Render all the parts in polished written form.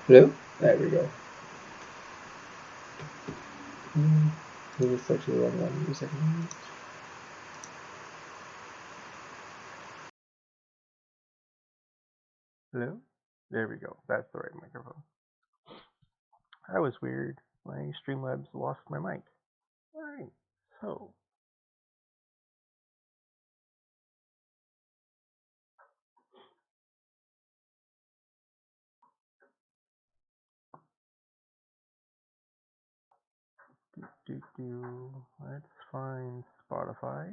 Hello? There we go. This is actually the wrong one. Give me a second. Hello? There we go. That's the right microphone. That was weird. My Streamlabs lost my mic. Alright, so. Let's find Spotify.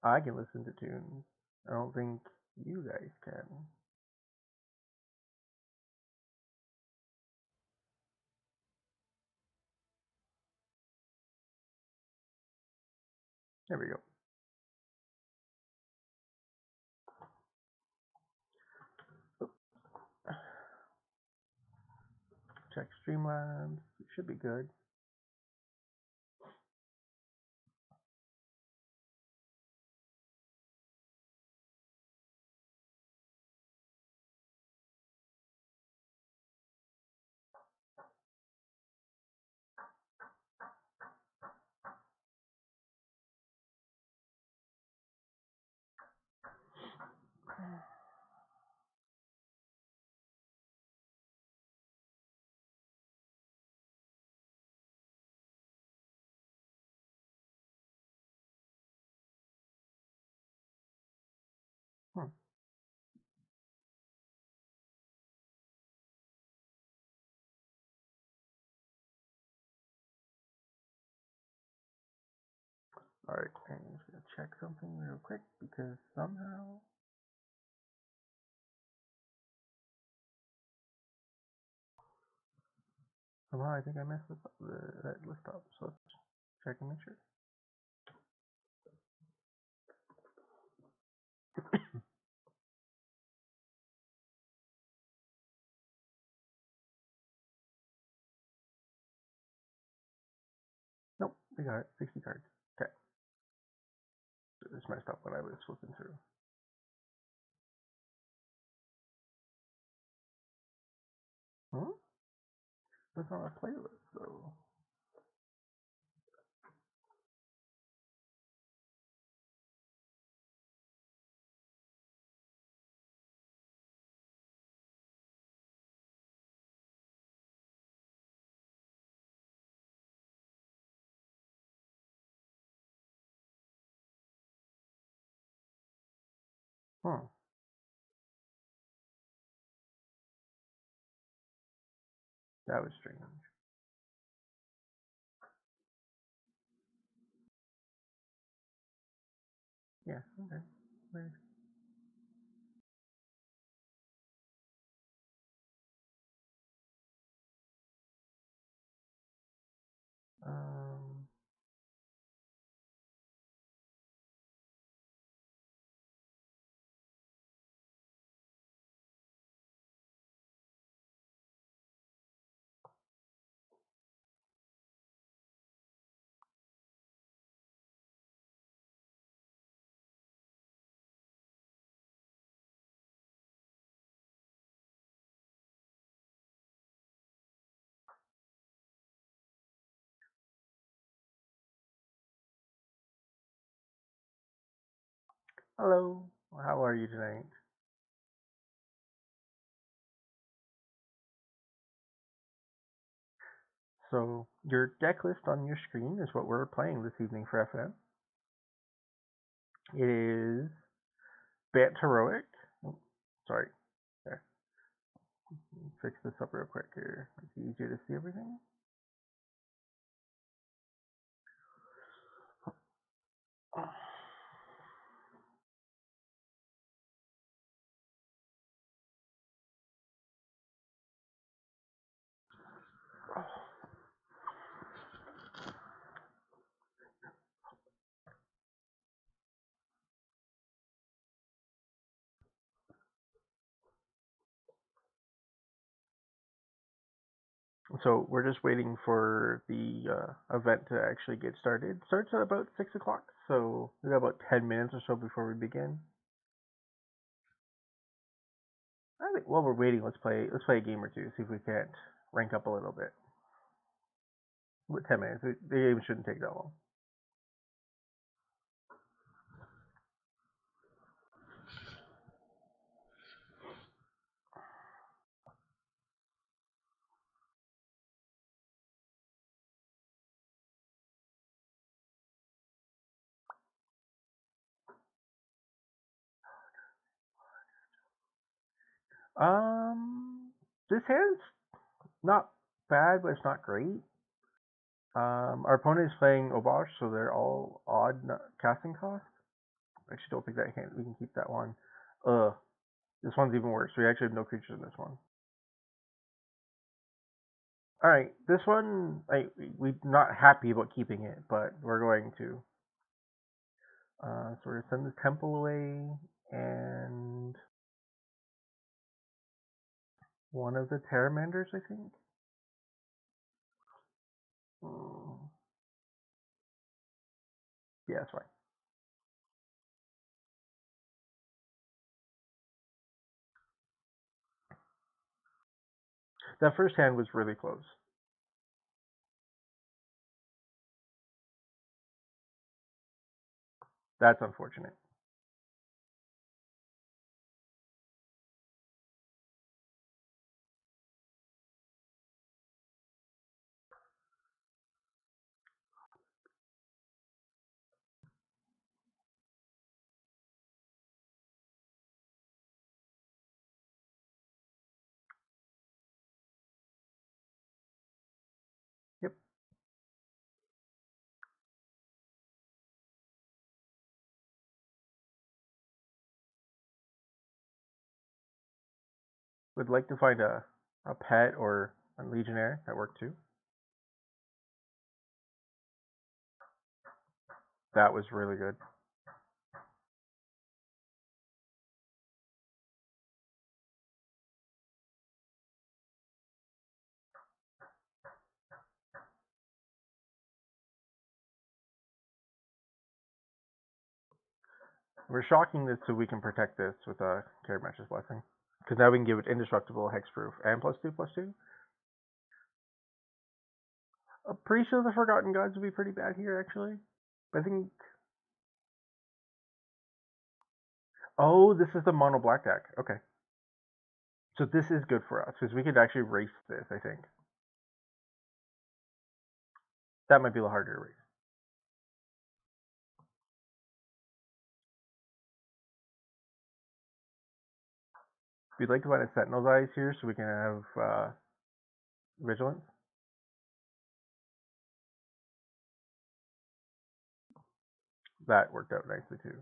I can listen to tunes. I don't think you guys can. There we go. Check Streamlabs. It should be good. Alright, I'm just gonna check something real quick because somehow I think I messed up that list up. So let's check and make sure. Nope, we got it. 60 cards. Okay. This messed up when I was flipping through. It's on a playlist though. That was strange. Yeah, okay. Weird. Um, hello. How are you tonight? So your deck list on your screen is what we're playing this evening for FNM. It is Jeskai Heroic. Oh, sorry. There. Fix this up real quick here. It's easier to see everything. So we're just waiting for the event to actually get started. It starts at about 6 o'clock, so we got about 10 minutes or so before we begin. I think while we're waiting, let's play a game or two, see if we can't rank up a little bit. What 10 minutes? The game shouldn't take that long. This hand's not bad, but it's not great. Our opponent is playing Obosh, so they're all odd casting cost. I actually don't think that we can keep that one. This one's even worse. We actually have no creatures in this one. Alright, this one, we're not happy about keeping it, but we're going to. So we're going to send the temple away, and one of the Terramanders, I think. Yeah, that's fine. That first hand was really close. That's unfortunate. Yep. Would like to find a pet or a legionnaire. That worked too. That was really good. We're shocking this so we can protect this with a Carrier Match's Blessing. Because now we can give it indestructible, hexproof, and +2/+2. A Priest of the Forgotten Gods would be pretty bad here, actually. I think. Oh, this is the mono black deck. Okay. So this is good for us, because we could actually race this, I think. That might be a little harder to race. We'd like to find a Sentinel's Eyes here so we can have Vigilance. That worked out nicely too.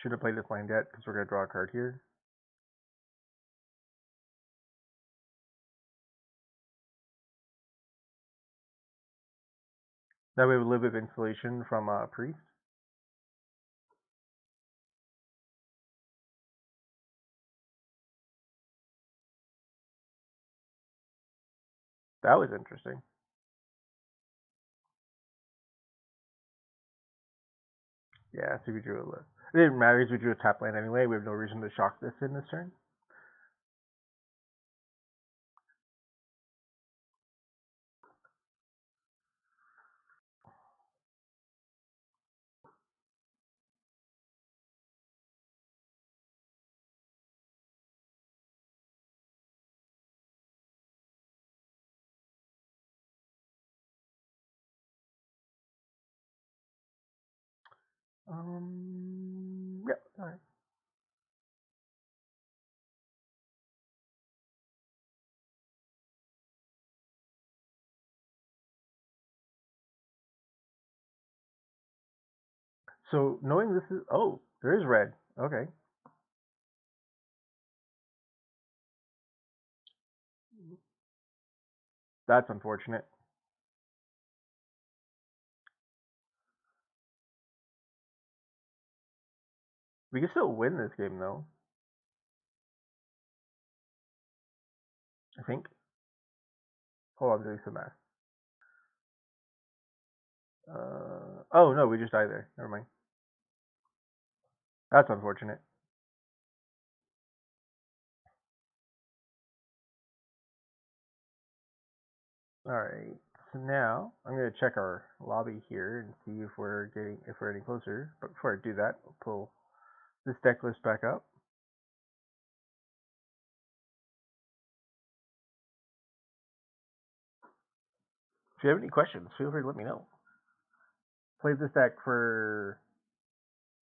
Should have played this land yet, because we're going to draw a card here. That way we have a little bit of insulation from Priest. That was interesting. Yeah, so we drew a list. It didn't matter because we drew a tap land anyway. We have no reason to shock this in this turn. Yeah, alright. So knowing this is, oh, there is red. Okay. That's unfortunate. We can still win this game though. I think. Hold on, I'm doing some math. Oh no, we just died there. Never mind. That's unfortunate. Alright. So now I'm gonna check our lobby here and see if we're any closer. But before I do that, I'll pull this deck list back up. If you have any questions, feel free to let me know. Played this deck for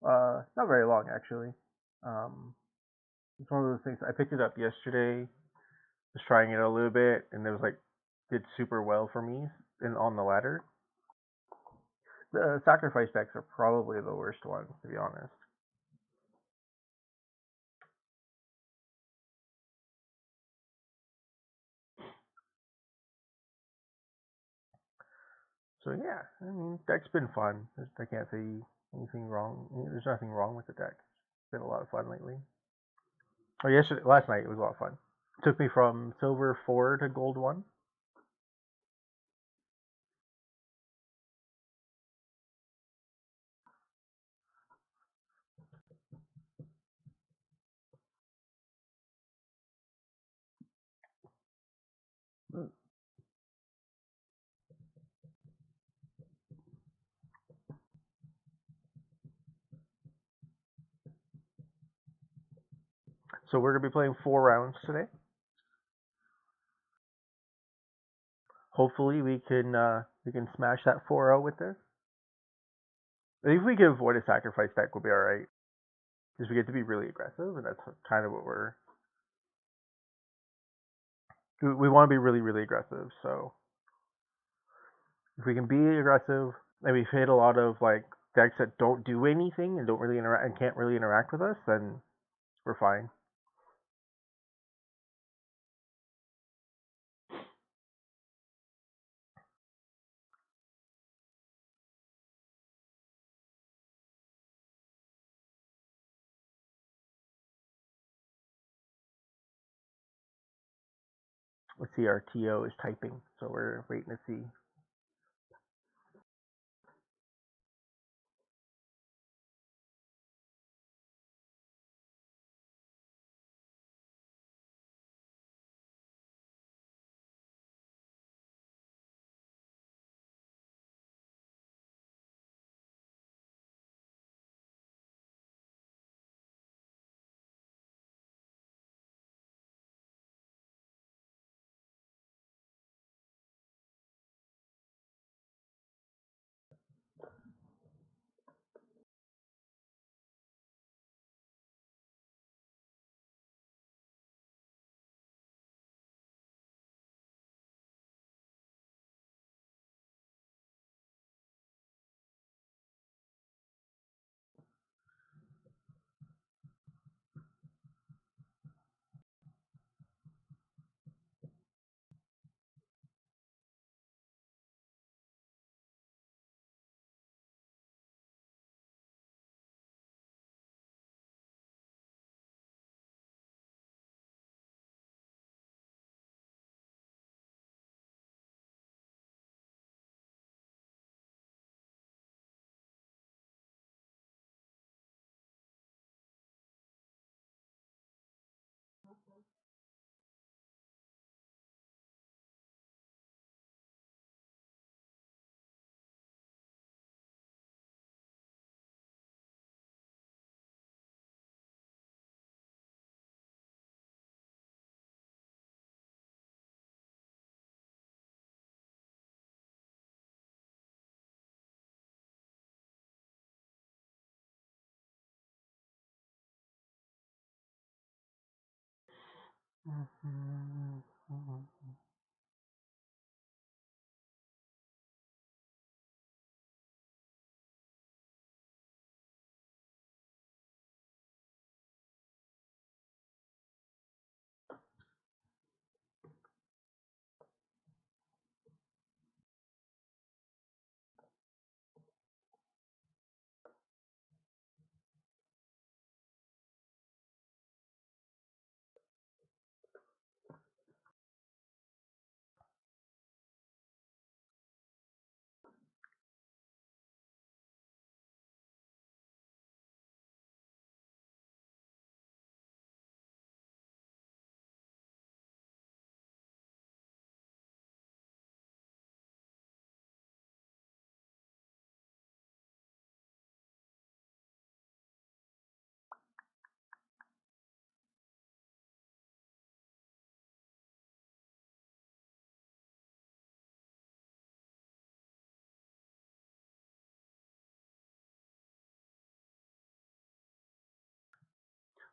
not very long actually. It's one of those things. I picked it up yesterday, just trying it a little bit, and it was like did super well for me on the ladder. The sacrifice decks are probably the worst ones, to be honest. So yeah, I mean, deck's been fun. I can't say anything wrong. There's nothing wrong with the deck. It's been a lot of fun lately. Oh, last night it was a lot of fun. It took me from silver 4 to gold 1. So we're gonna be playing 4 rounds today. Hopefully we can smash that 4-0 with this. If we can avoid a sacrifice deck, we'll be all right. Because we get to be really aggressive, and that's kind of what we want to be really, really aggressive. So if we can be aggressive, and we hit a lot of like decks that don't do anything and don't really interact and can't really interact with us, then we're fine. Let's see, our TO is typing, so we're waiting to see.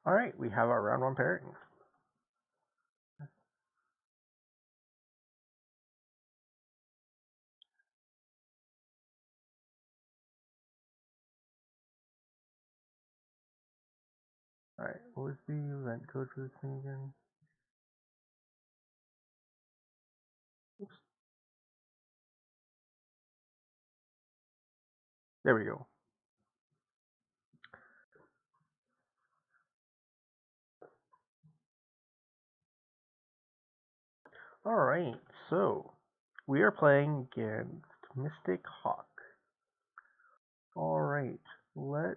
All right, we have our round 1 pairings. All right, what was the event code for this thing again? Oops. There we go. All right, so we are playing against Mystic Hawk. All right, we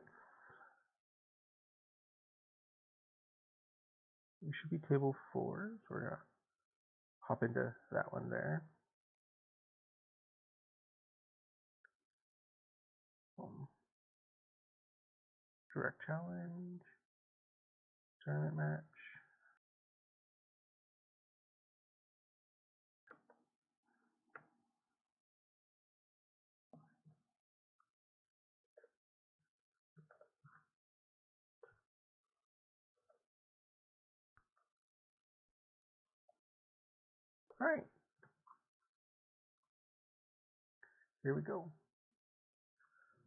should be table 4, so we're gonna hop into that one there. Direct challenge, tournament match. All right, here we go.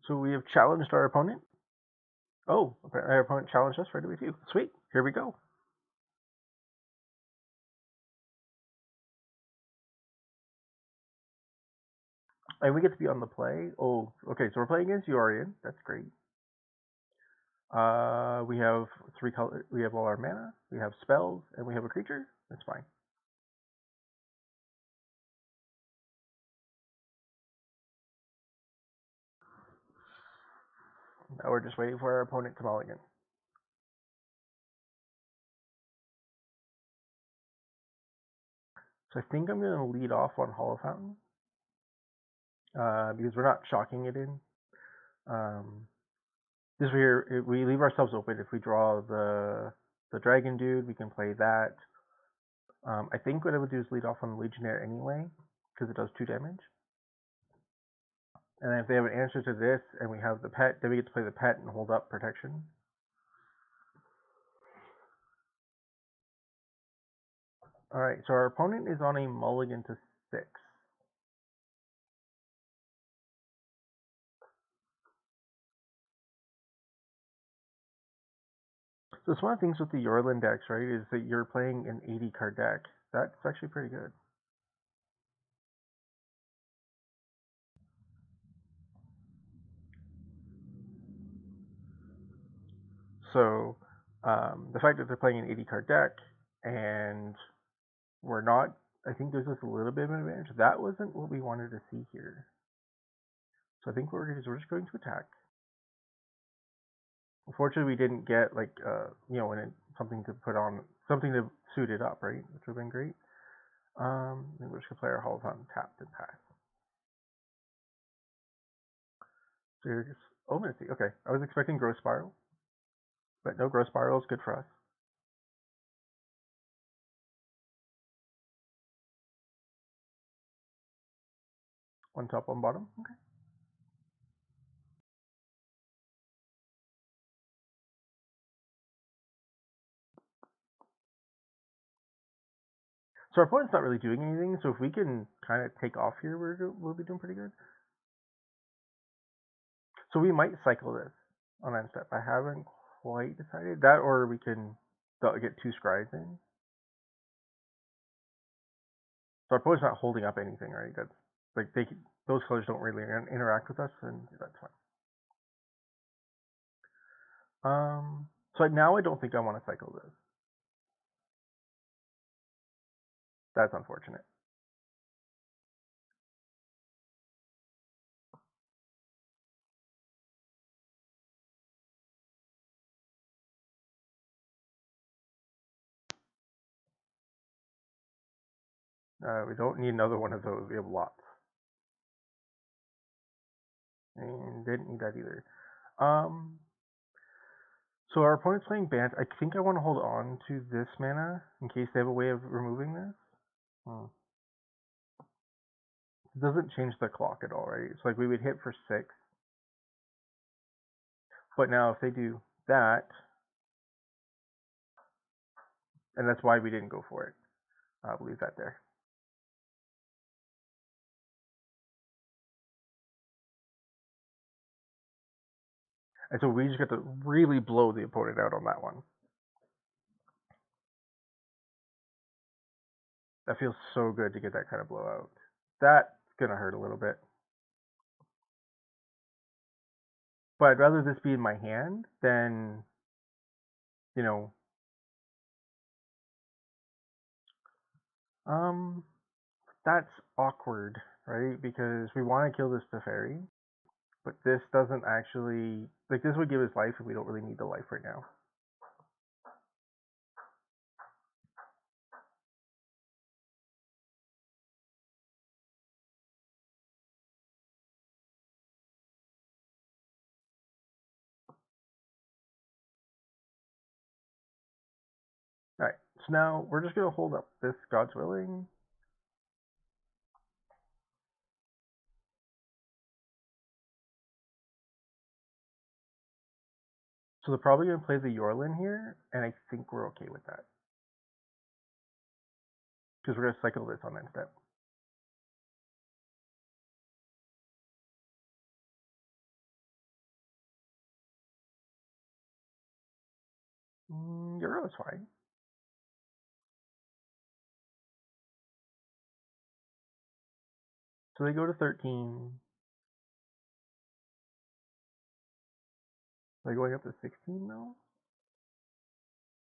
So we have challenged our opponent. Oh, our opponent challenged us right away too. Sweet, here we go. And we get to be on the play. Oh, okay, so we're playing against Yorian. That's great. We have 3 color. We have all our mana. We have spells, and we have a creature. That's fine. Now we're just waiting for our opponent to mulligan. So I think I'm going to lead off on Hollow Fountain because we're not shocking it in. This here, we leave ourselves open. If we draw the dragon dude, we can play that. I think what I would do is lead off on the Legionnaire anyway because it does 2 damage. And then if they have an answer to this and we have the pet, then we get to play the pet and hold up protection. Alright, so our opponent is on a mulligan to 6. So it's one of the things with the Yorlin decks, right, is that you're playing an 80 card deck. That's actually pretty good. So the fact that they're playing an 80 card deck and we're not, I think gives us a little bit of an advantage. That wasn't what we wanted to see here. So I think we're just going to attack. Unfortunately, we didn't get like something to put on, something to suit it up, right? Which would have been great. Maybe we're just gonna play our Hollow Fountain tapped and pass. So you're just let's see. Okay, I was expecting Growth Spiral, but no Growth Spiral is good for us. One top, one bottom. Okay. So our opponent's not really doing anything, so if we can kind of take off here, we'll be doing pretty good. So we might cycle this on end step. I haven't quite decided that, or we can get 2 scries in. So our opponent's not holding up anything, right? That's like those colors don't really interact with us, and that's fine. So now I don't think I want to cycle this. That's unfortunate. We don't need another one of those. We have lots. And didn't need that either. So our opponent's playing Bant. I think I want to hold on to this mana in case they have a way of removing this. It doesn't change the clock at all, right? It's like we would hit for 6. But now if they do that, and that's why we didn't go for it. I'll leave that there. And so we just got to really blow the opponent out on that one. That feels so good to get that kind of blowout. That's gonna hurt a little bit. But I'd rather this be in my hand than, you know, that's awkward, right? Because we want to kill this Teferi, but this doesn't actually, like, this would give us life, and we don't really need the life right now. Alright, so now we're just going to hold up this God's Willing. So they're probably going to play the Yorlin here, and I think we're okay with that. Because we're going to cycle this on end step. Euro is fine. So they go to 13. Are they going up to 16 now?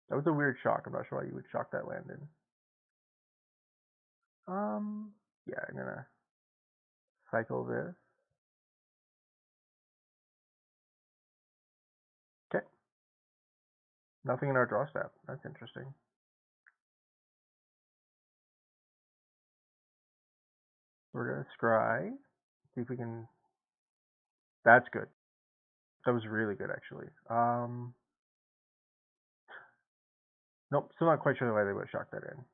That was a weird shock. I'm not sure why you would shock that land in. Yeah, I'm gonna cycle this. Okay. Nothing in our draw step. That's interesting. We're gonna scry. See if we can. That's good. That was really good, actually. Nope, still not quite sure why they would shock that in.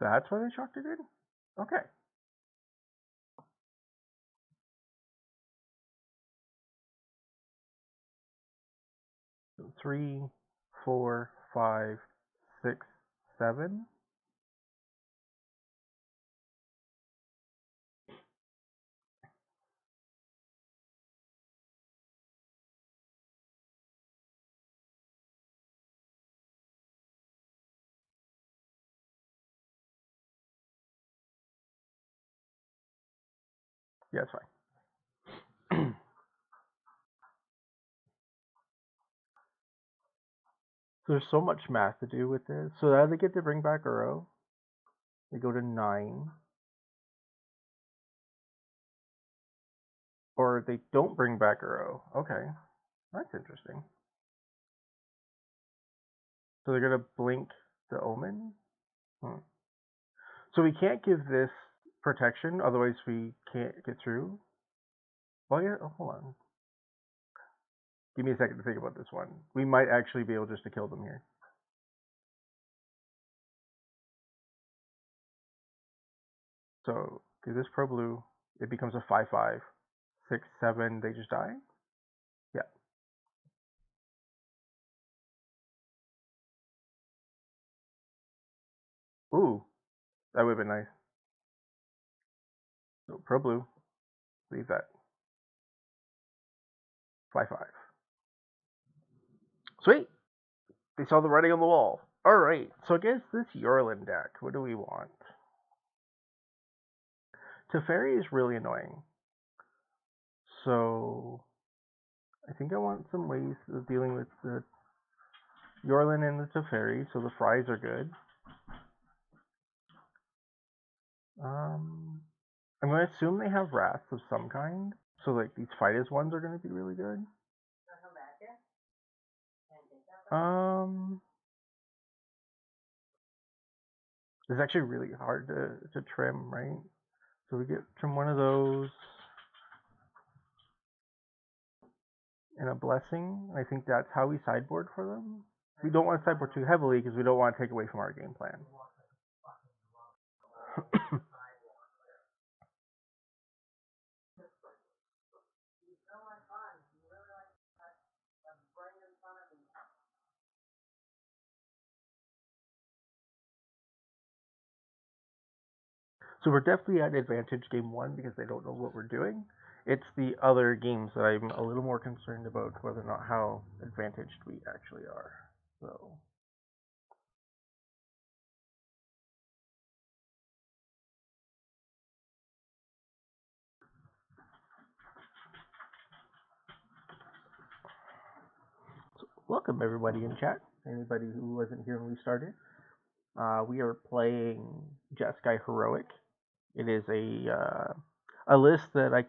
That's why they shocked it in? Okay. So 3, 4, 5, 6, 7. Yeah, it's fine. There's so much math to do with this. So now they get to bring back Uro. They go to 9. Or they don't bring back Uro. Okay. That's interesting. So they're gonna blink the Omen? So we can't give this protection, otherwise we can't get through. Well, yeah, oh, hold on. Give me a second to think about this one. We might actually be able just to kill them here. So, do this pro blue, it becomes a 5/5. 6, 7, they just die? Yeah. Ooh, that would have been nice. So, pro blue, leave that. 5/5. Sweet! They saw the writing on the wall. Alright, so against this Yorlin deck, what do we want? Teferi is really annoying. So, I think I want some ways of dealing with the Yorlin and the Teferi, so the fries are good. I'm going to assume they have wraths of some kind. So, like, these fight as ones are going to be really good. It's actually really hard to trim, right? So we get trim one of those. And a blessing. I think that's how we sideboard for them. We don't want to sideboard too heavily because we don't want to take away from our game plan. So we're definitely at advantage game one because they don't know what we're doing. It's the other games that I'm a little more concerned about whether or not how advantaged we actually are. So welcome everybody in chat. Anybody who wasn't here when we started. We are playing Jeskai Heroic. It is a list that I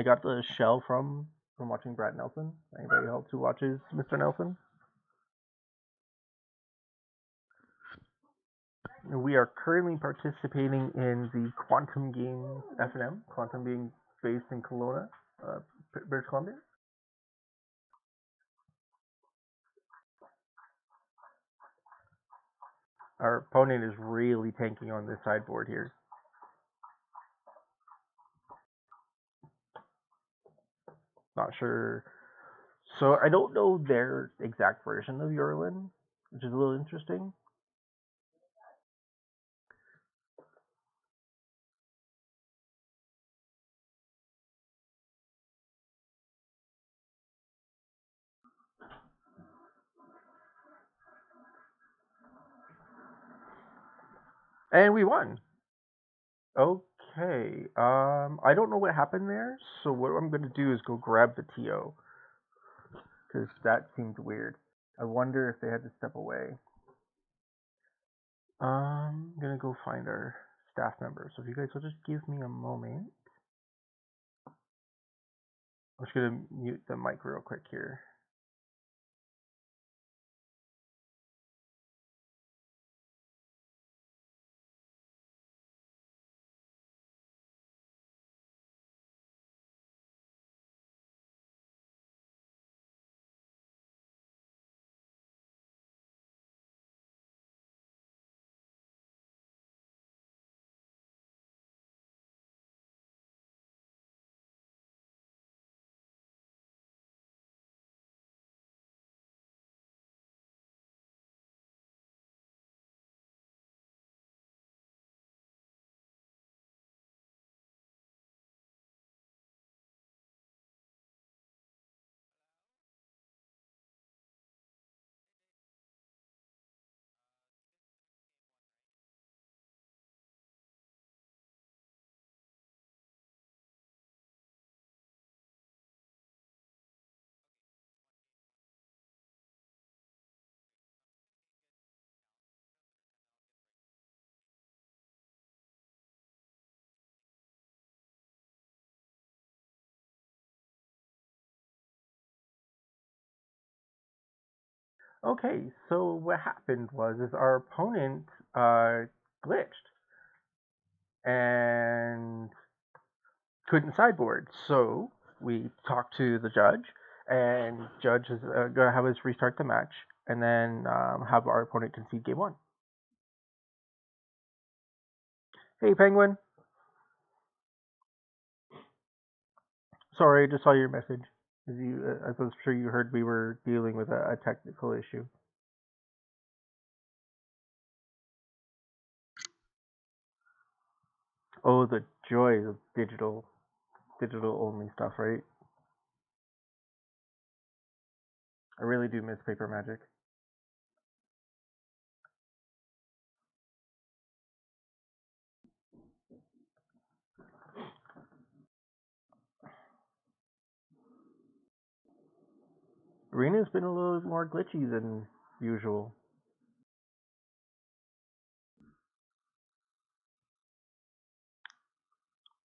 got the shell from watching Brad Nelson. Anybody else who watches Mr. Nelson? We are currently participating in the Quantum Games FNM. Quantum being based in Kelowna, British Columbia. Our opponent is really tanking on this sideboard here. Not sure. So I don't know their exact version of Urlin, which is a little interesting. And we won. Okay. I don't know what happened there, so what I'm going to do is go grab the TO. Because that seemed weird. I wonder if they had to step away. I'm going to go find our staff member. So if you guys will just give me a moment. I'm just going to mute the mic real quick here. Okay, so what happened was is our opponent glitched and couldn't sideboard. So we talked to the judge, and judge is going to have us restart the match, and then have our opponent concede game one. Hey, Penguin. Sorry, I just saw your message. As I was sure you heard we were dealing with a technical issue. Oh, the joys of digital only stuff, right? I really do miss paper magic. Arena's been a little more glitchy than usual.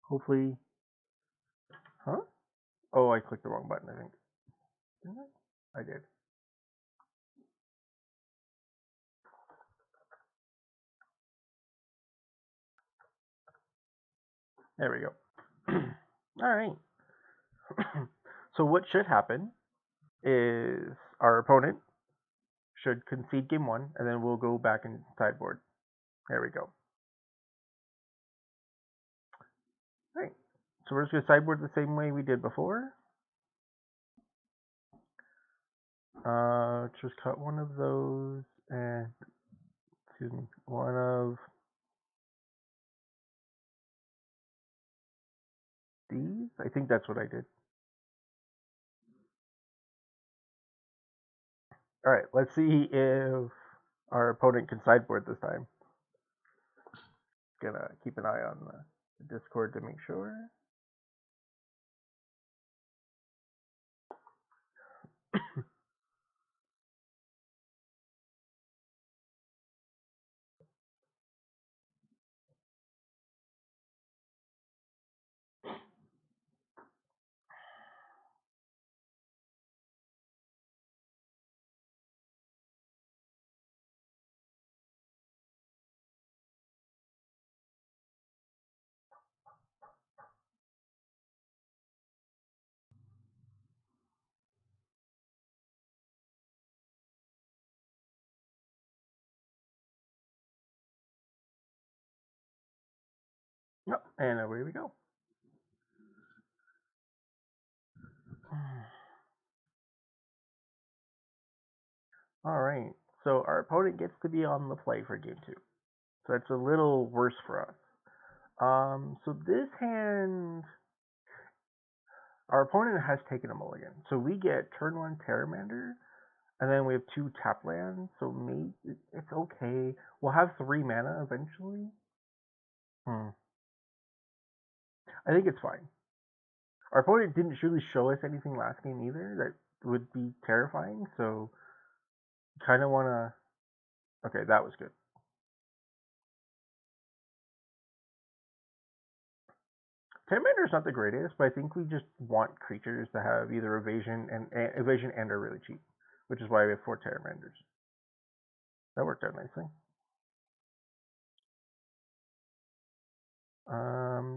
Hopefully. Huh? Oh, I clicked the wrong button, I think. Didn't I? I did. There we go. All right. So what should happen is our opponent should concede game one, and then we'll go back and sideboard. There we go. So we're just going to sideboard the same way we did before. Just cut one of those and, excuse me, one of these. I think that's what I did. All right, let's see if our opponent can sideboard this time. Gonna keep an eye on the Discord to make sure. Yep, and away we go. All right, so our opponent gets to be on the play for game 2. So that's a little worse for us. So this hand, our opponent has taken a mulligan. So we get turn 1 Terramander, and then we have 2 tap lands. So maybe it's okay. We'll have 3 mana eventually. I think it's fine. Our opponent didn't really show us anything last game either that would be terrifying. So kind of want to. Okay, that was good. Terramander is not the greatest, but I think we just want creatures to have either evasion and are really cheap, which is why we have 4 Terramanders. That worked out nicely.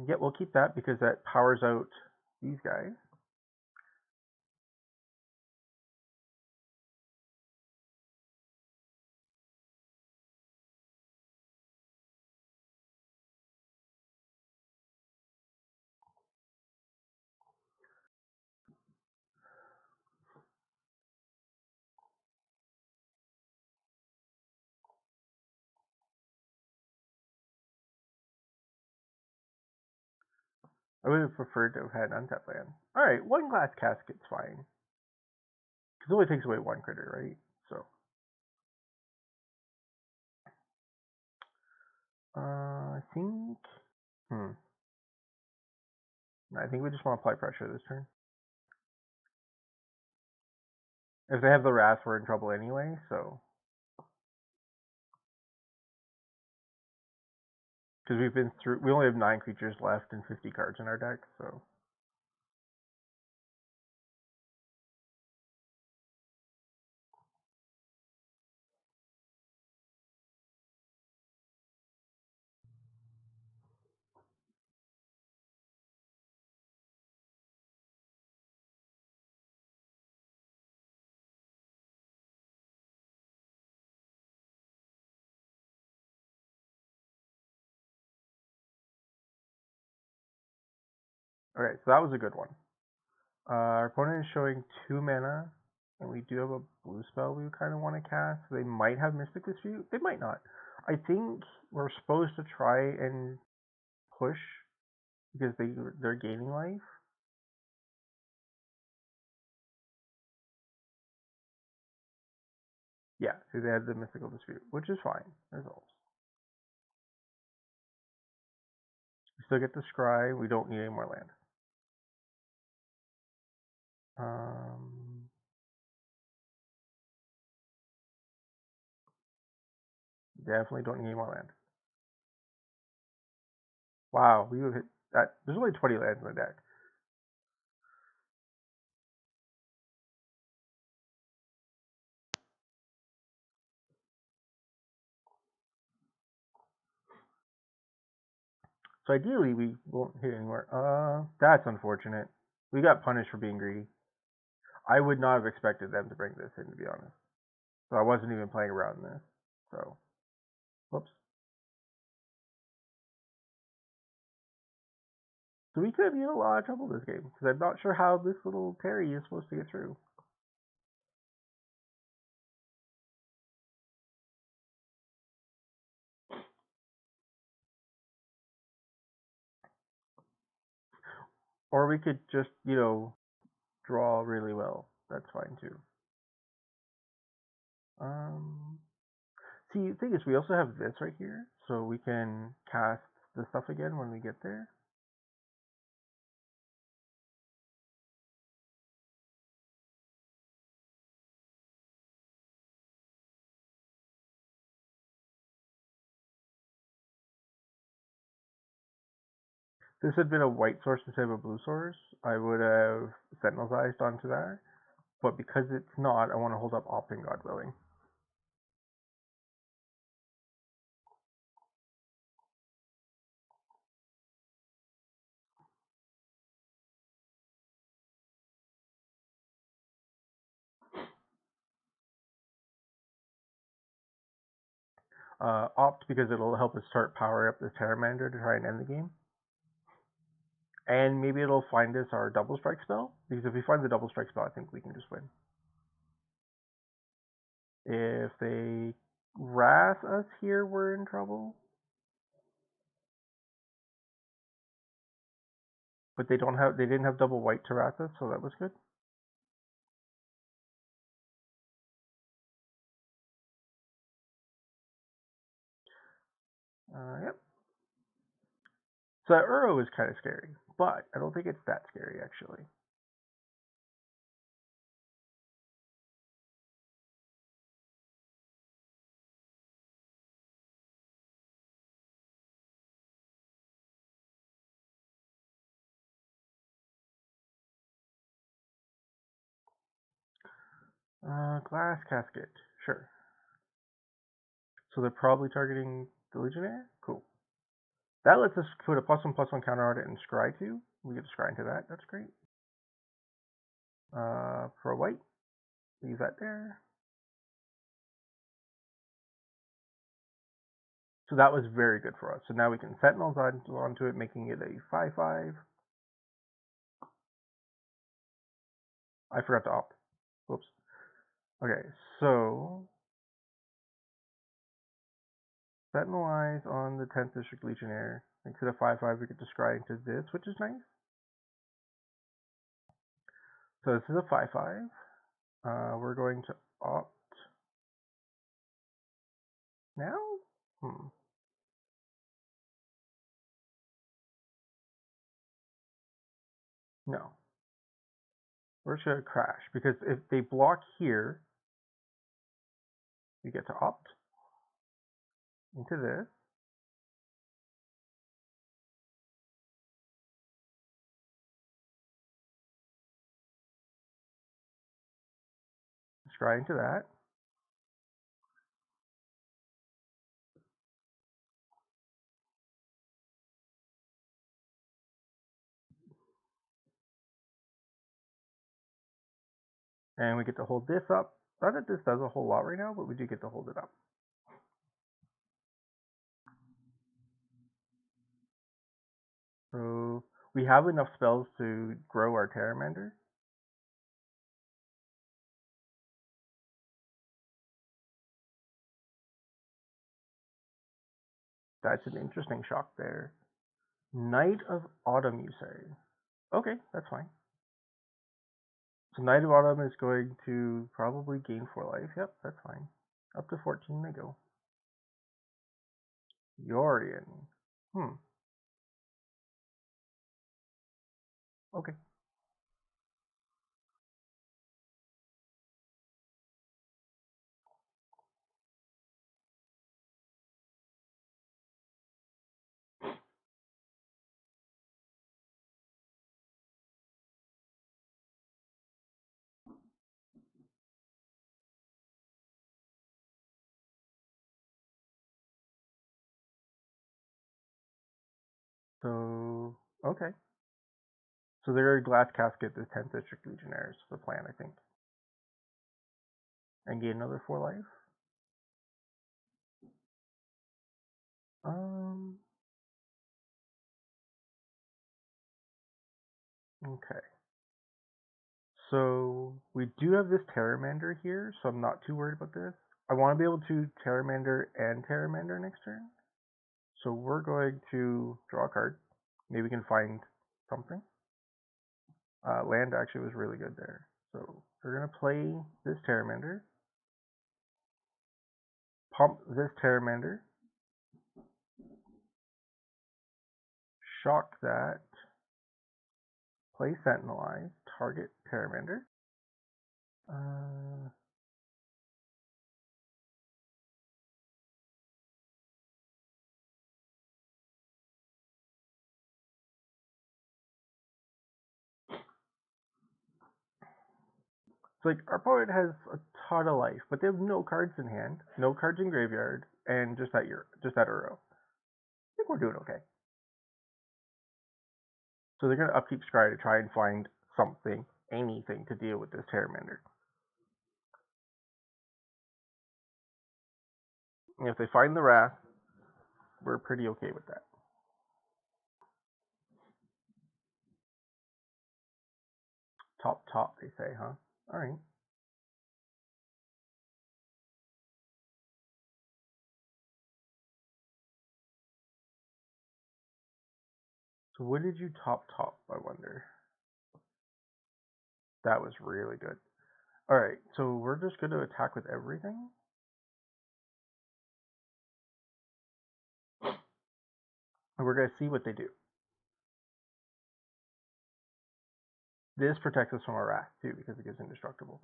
Yeah, we'll keep that because that powers out these guys. I would have preferred to have had untapped land. Alright, 1 glass casket's fine. Because it only takes away 1 critter, right? So. I think. I think we just want to apply pressure this turn. If they have the Wrath, we're in trouble anyway, so. Because we've been through. We only have 9 creatures left and 50 cards in our deck, so. Alright, so that was a good one. Our opponent is showing 2 mana, and we do have a blue spell we kind of want to cast. They might have Mystic Dispute. They might not. I think we're supposed to try and push because they're gaining life. Yeah, so they have the Mystical Dispute, which is fine. Results. We still get the Scry. We don't need any more land. Definitely don't need any more land. Wow, we would hit that. There's only 20 lands in the deck. So ideally, we won't hit anymore. That's unfortunate. We got punished for being greedy. I would not have expected them to bring this in, to be honest. So I wasn't even playing around this. So, whoops. So we could be in a lot of trouble this game, because I'm not sure how this little Terry is supposed to get through. Or we could just, draw really well. That's fine too. See, the thing is, we also have this right here, so we can cast the stuff again when we get there. If this had been a white source instead of a blue source, I would have Sentinel's Eyes onto that. But because it's not, I want to hold up Opting, God willing. Opt because it'll help us start power up the Terramander to try and end the game. And maybe it'll find us our double strike spell, because if we find the double strike spell, I think we can just win. If they wrath us here, we're in trouble. But they didn't have double white to wrath us, so that was good. Yep. So that Uro is kind of scary, but I don't think it's that scary actually. Glass casket, sure. So they're probably targeting the Legionnaire? Cool. That lets us put a +1/+1 counter on it and scry too. We get to scry into that, that's great. For a white, leave that there. So that was very good for us. So now we can Sentinels onto it, making it a 5/5. I forgot to opt. Whoops. Okay, so Sentinel Eyes on the 10th District Legionnaire. Makes it a 5/5. We get to scry into this, which is nice. So this is a 5/5. We're going to opt now? No. We're just going to crash, because if they block here, we get to opt into this. Scry into that. And we get to hold this up. Not that this does a whole lot right now, but we do get to hold it up. So we have enough spells to grow our Terramander. That's an interesting shock there. Knight of Autumn, you say? Okay, that's fine. So Knight of Autumn is going to probably gain 4 life. Yep, that's fine. Up to 14 they go. Yorion. Okay. So, okay. So they're a glass casket, the 10th District Legionnaires, the plan, I think. And gain another 4 life. Okay. So we do have this Terramander here, so I'm not too worried about this. I want to be able to Terramander and Terramander next turn. So we're going to draw a card. Maybe we can find something. Land actually was really good there. So we're going to play this Terramander. Pump this Terramander. Shock that. Play Sentinelize. Target Terramander. So like our opponent has a ton of life, but they have no cards in hand, no cards in graveyard, and just that Uro. I think we're doing okay. So they're gonna upkeep Scry to try and find something, anything to deal with this Terramander. And if they find the Wrath, we're pretty okay with that. Top, they say, huh? Alright. So what did you top, I wonder? That was really good. Alright, so we're just going to attack with everything. And we're going to see what they do. This protects us from a Wrath, too, because it gives indestructible.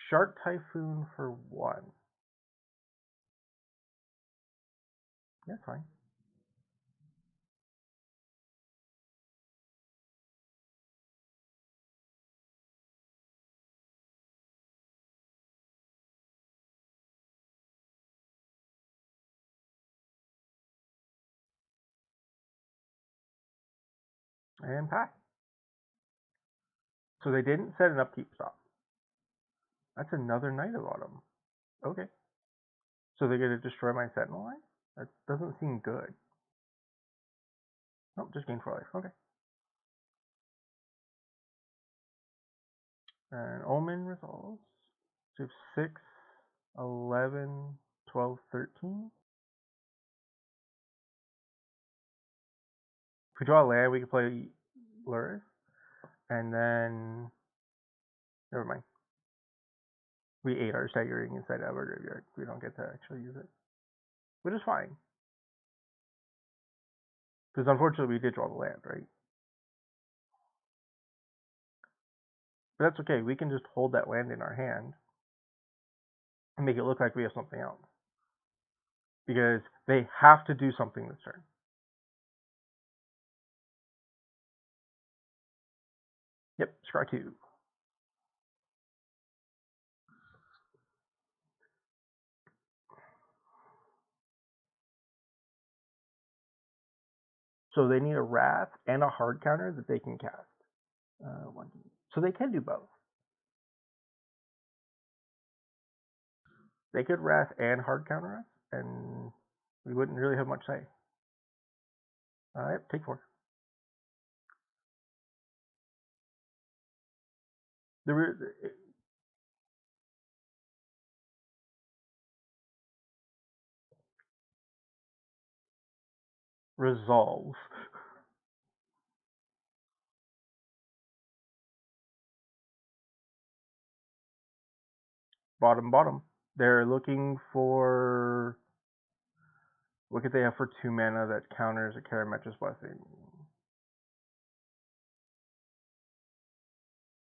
Shark Typhoon for 1. That's fine. And pass. So they didn't set an upkeep stop. That's another Knight of Autumn. Okay. So they're going to destroy my Sentinel line? That doesn't seem good. Nope, just gain 4 life. Okay. And Omen resolves. So you have 6, 11, 12, 13. If we draw a land, we can play Luris. And then, never mind. We ate our staggering inside of our graveyard. We don't get to actually use it. Which is fine. Because unfortunately we did draw the land, right? But that's okay. We can just hold that land in our hand and make it look like we have something else. Because they have to do something this turn. Yep, scry 2. So they need a Wrath and a hard counter that they can cast. So they can do both. They could Wrath and hard counter us, and we wouldn't really have much say. Yep, take 4. Resolve. Bottom. They're looking for... What could they have for 2 mana that counters a Karametra's Blessing?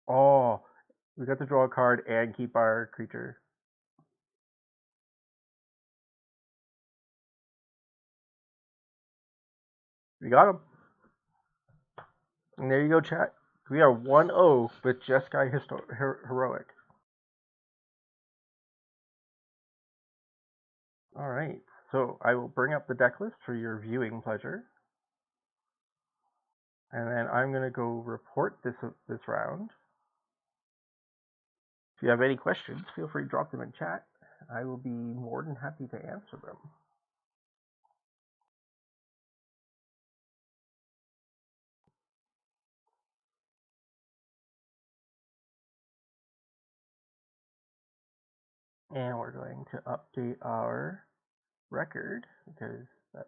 Oh, we got to draw a card and keep our creature. We got him. And there you go, chat. We are 1-0 with Jeskai Heroic. Alright, so I will bring up the deck list for your viewing pleasure. And then I'm going to go report this round. If you have any questions, feel free to drop them in chat. I will be more than happy to answer them. And we're going to update our record because that's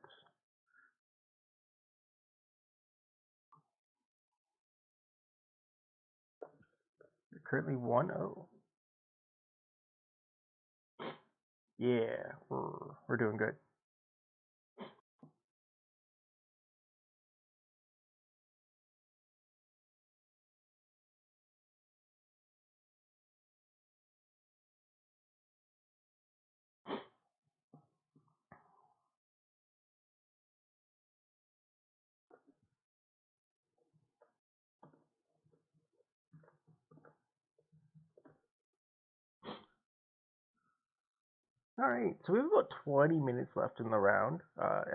currently 1-0. Yeah, we're doing good. All right, so we have about 20 minutes left in the round.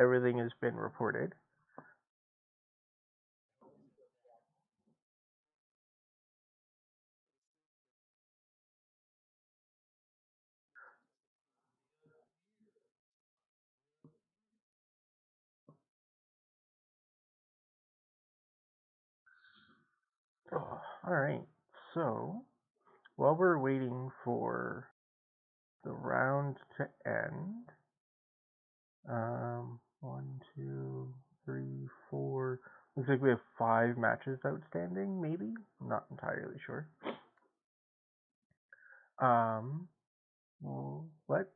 Everything has been reported. Oh, all right, so while we're waiting for the round to end, 1, 2, 3, 4. Looks like we have 5 matches outstanding. Maybe, I'm not entirely sure. Well, let's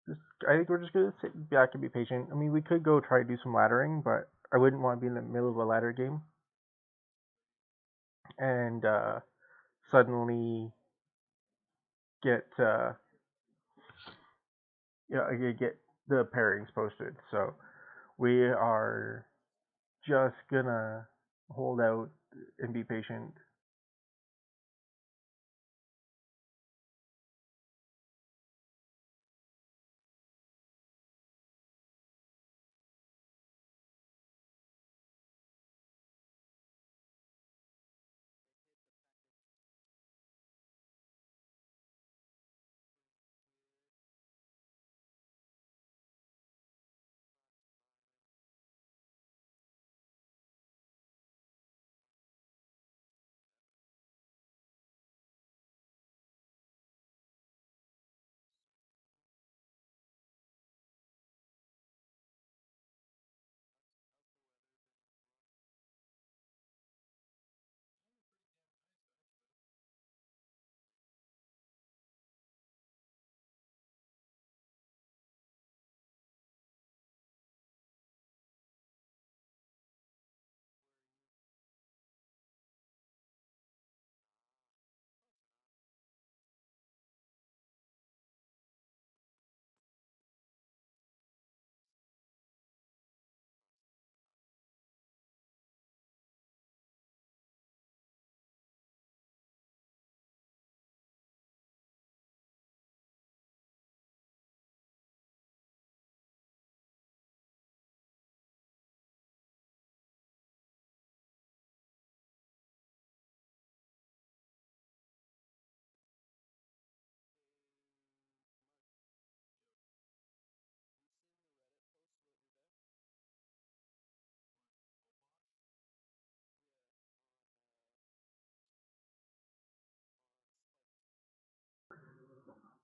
just. I think we're just gonna sit back and be patient. I mean, we could go try to do some laddering, but I wouldn't want to be in the middle of a ladder game and suddenly get get the pairings posted. So we are just gonna hold out and be patient.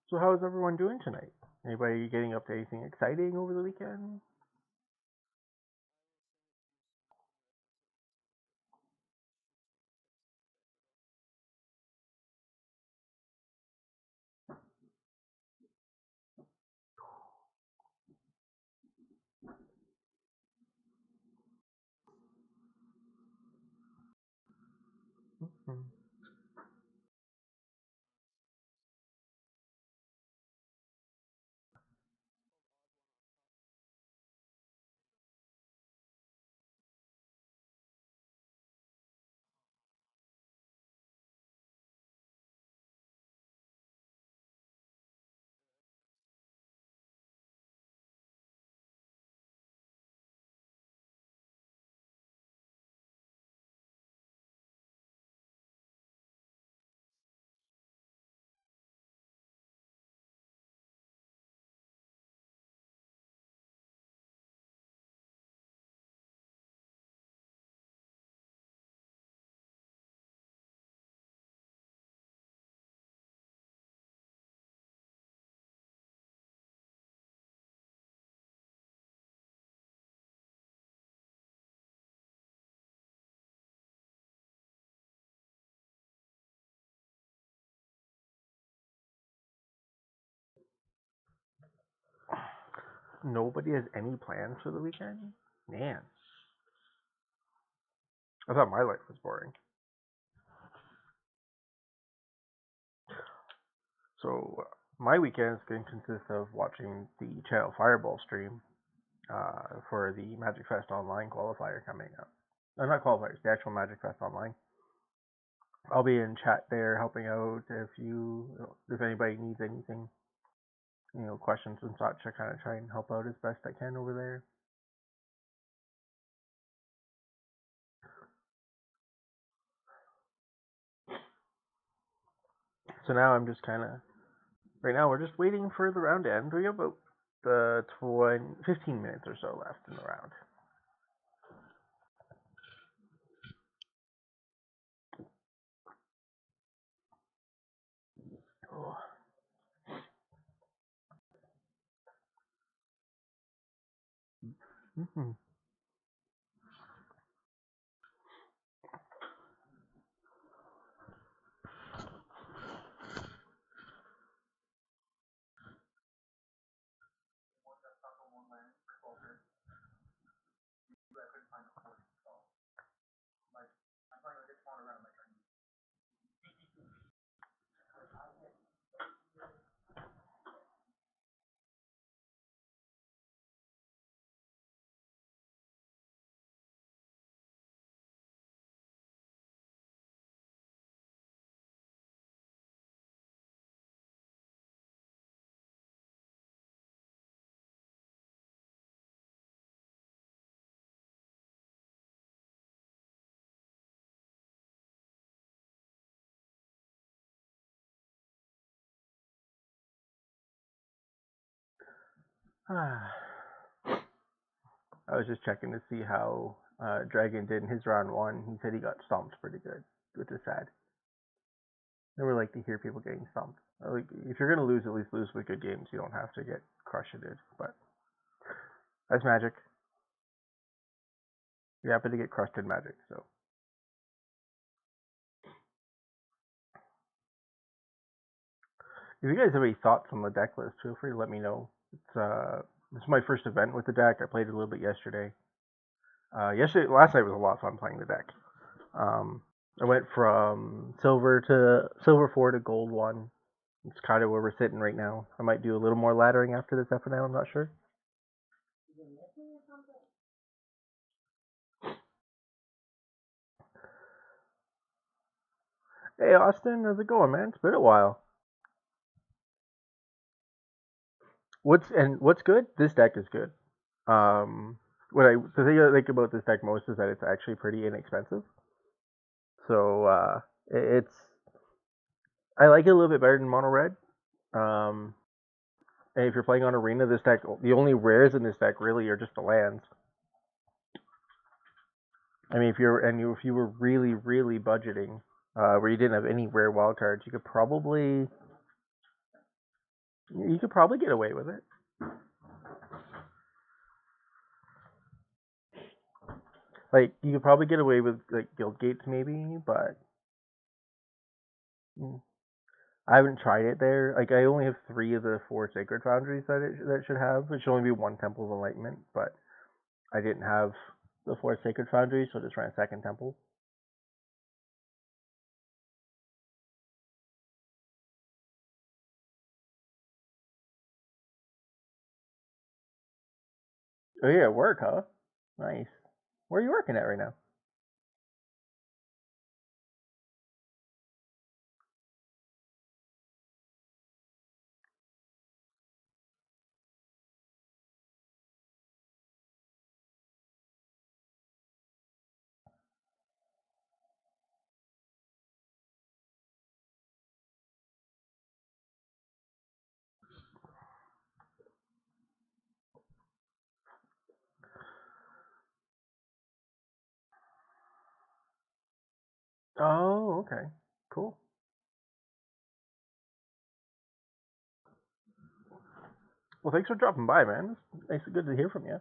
So how is everyone doing tonight? Anybody getting up to anything exciting over the weekend? Mm-hmm. Nobody has any plans for the weekend? Man. I thought my life was boring. So, my weekend is going to consist of watching the Channel Fireball stream for the Magic Fest Online qualifier coming up. Not qualifiers, the actual Magic Fest Online. I'll be in chat there helping out if anybody needs anything, questions and such. I kind of try and help out as best I can over there. So now I'm just right now we're just waiting for the round to end. We have about 15 minutes or so left in the round. Oh. Mm-hmm. I was just checking to see how Dragon did in his round one. He said he got stomped pretty good, which is sad. I never like to hear people getting stomped. Like, if you're gonna lose, at least lose with good games. You don't have to get crushed. But that's Magic. You happen to get crushed in Magic, so. If you guys have any thoughts on the deck list, feel free to let me know. This is my first event with the deck. I played it a little bit yesterday. Last night was a lot of fun playing the deck. I went from silver 4 to gold 1. It's kind of where we're sitting right now. I might do a little more laddering after this FNM, I'm not sure. Hey Austin, how's it going, man? It's been a while. What's good? This deck is good. The thing I like about this deck most is that it's actually pretty inexpensive. So I like it a little bit better than mono red. And if you're playing on Arena, this deck, the only rares in this deck really are just the lands. I mean, if you were really budgeting, where you didn't have any rare wild cards, you could probably get away with it. Like, you could probably get away with like Guild Gates maybe, but I haven't tried it there. Like, I only have 3 of the 4 Sacred Foundries that it should have. It should only be 1 Temple of Enlightenment, but I didn't have the 4 Sacred Foundries, so I just ran a second Temple. Oh yeah, work, huh? Nice. Where are you working at right now? Oh, okay. Cool. Well, thanks for dropping by, man. It's nice and good to hear from you.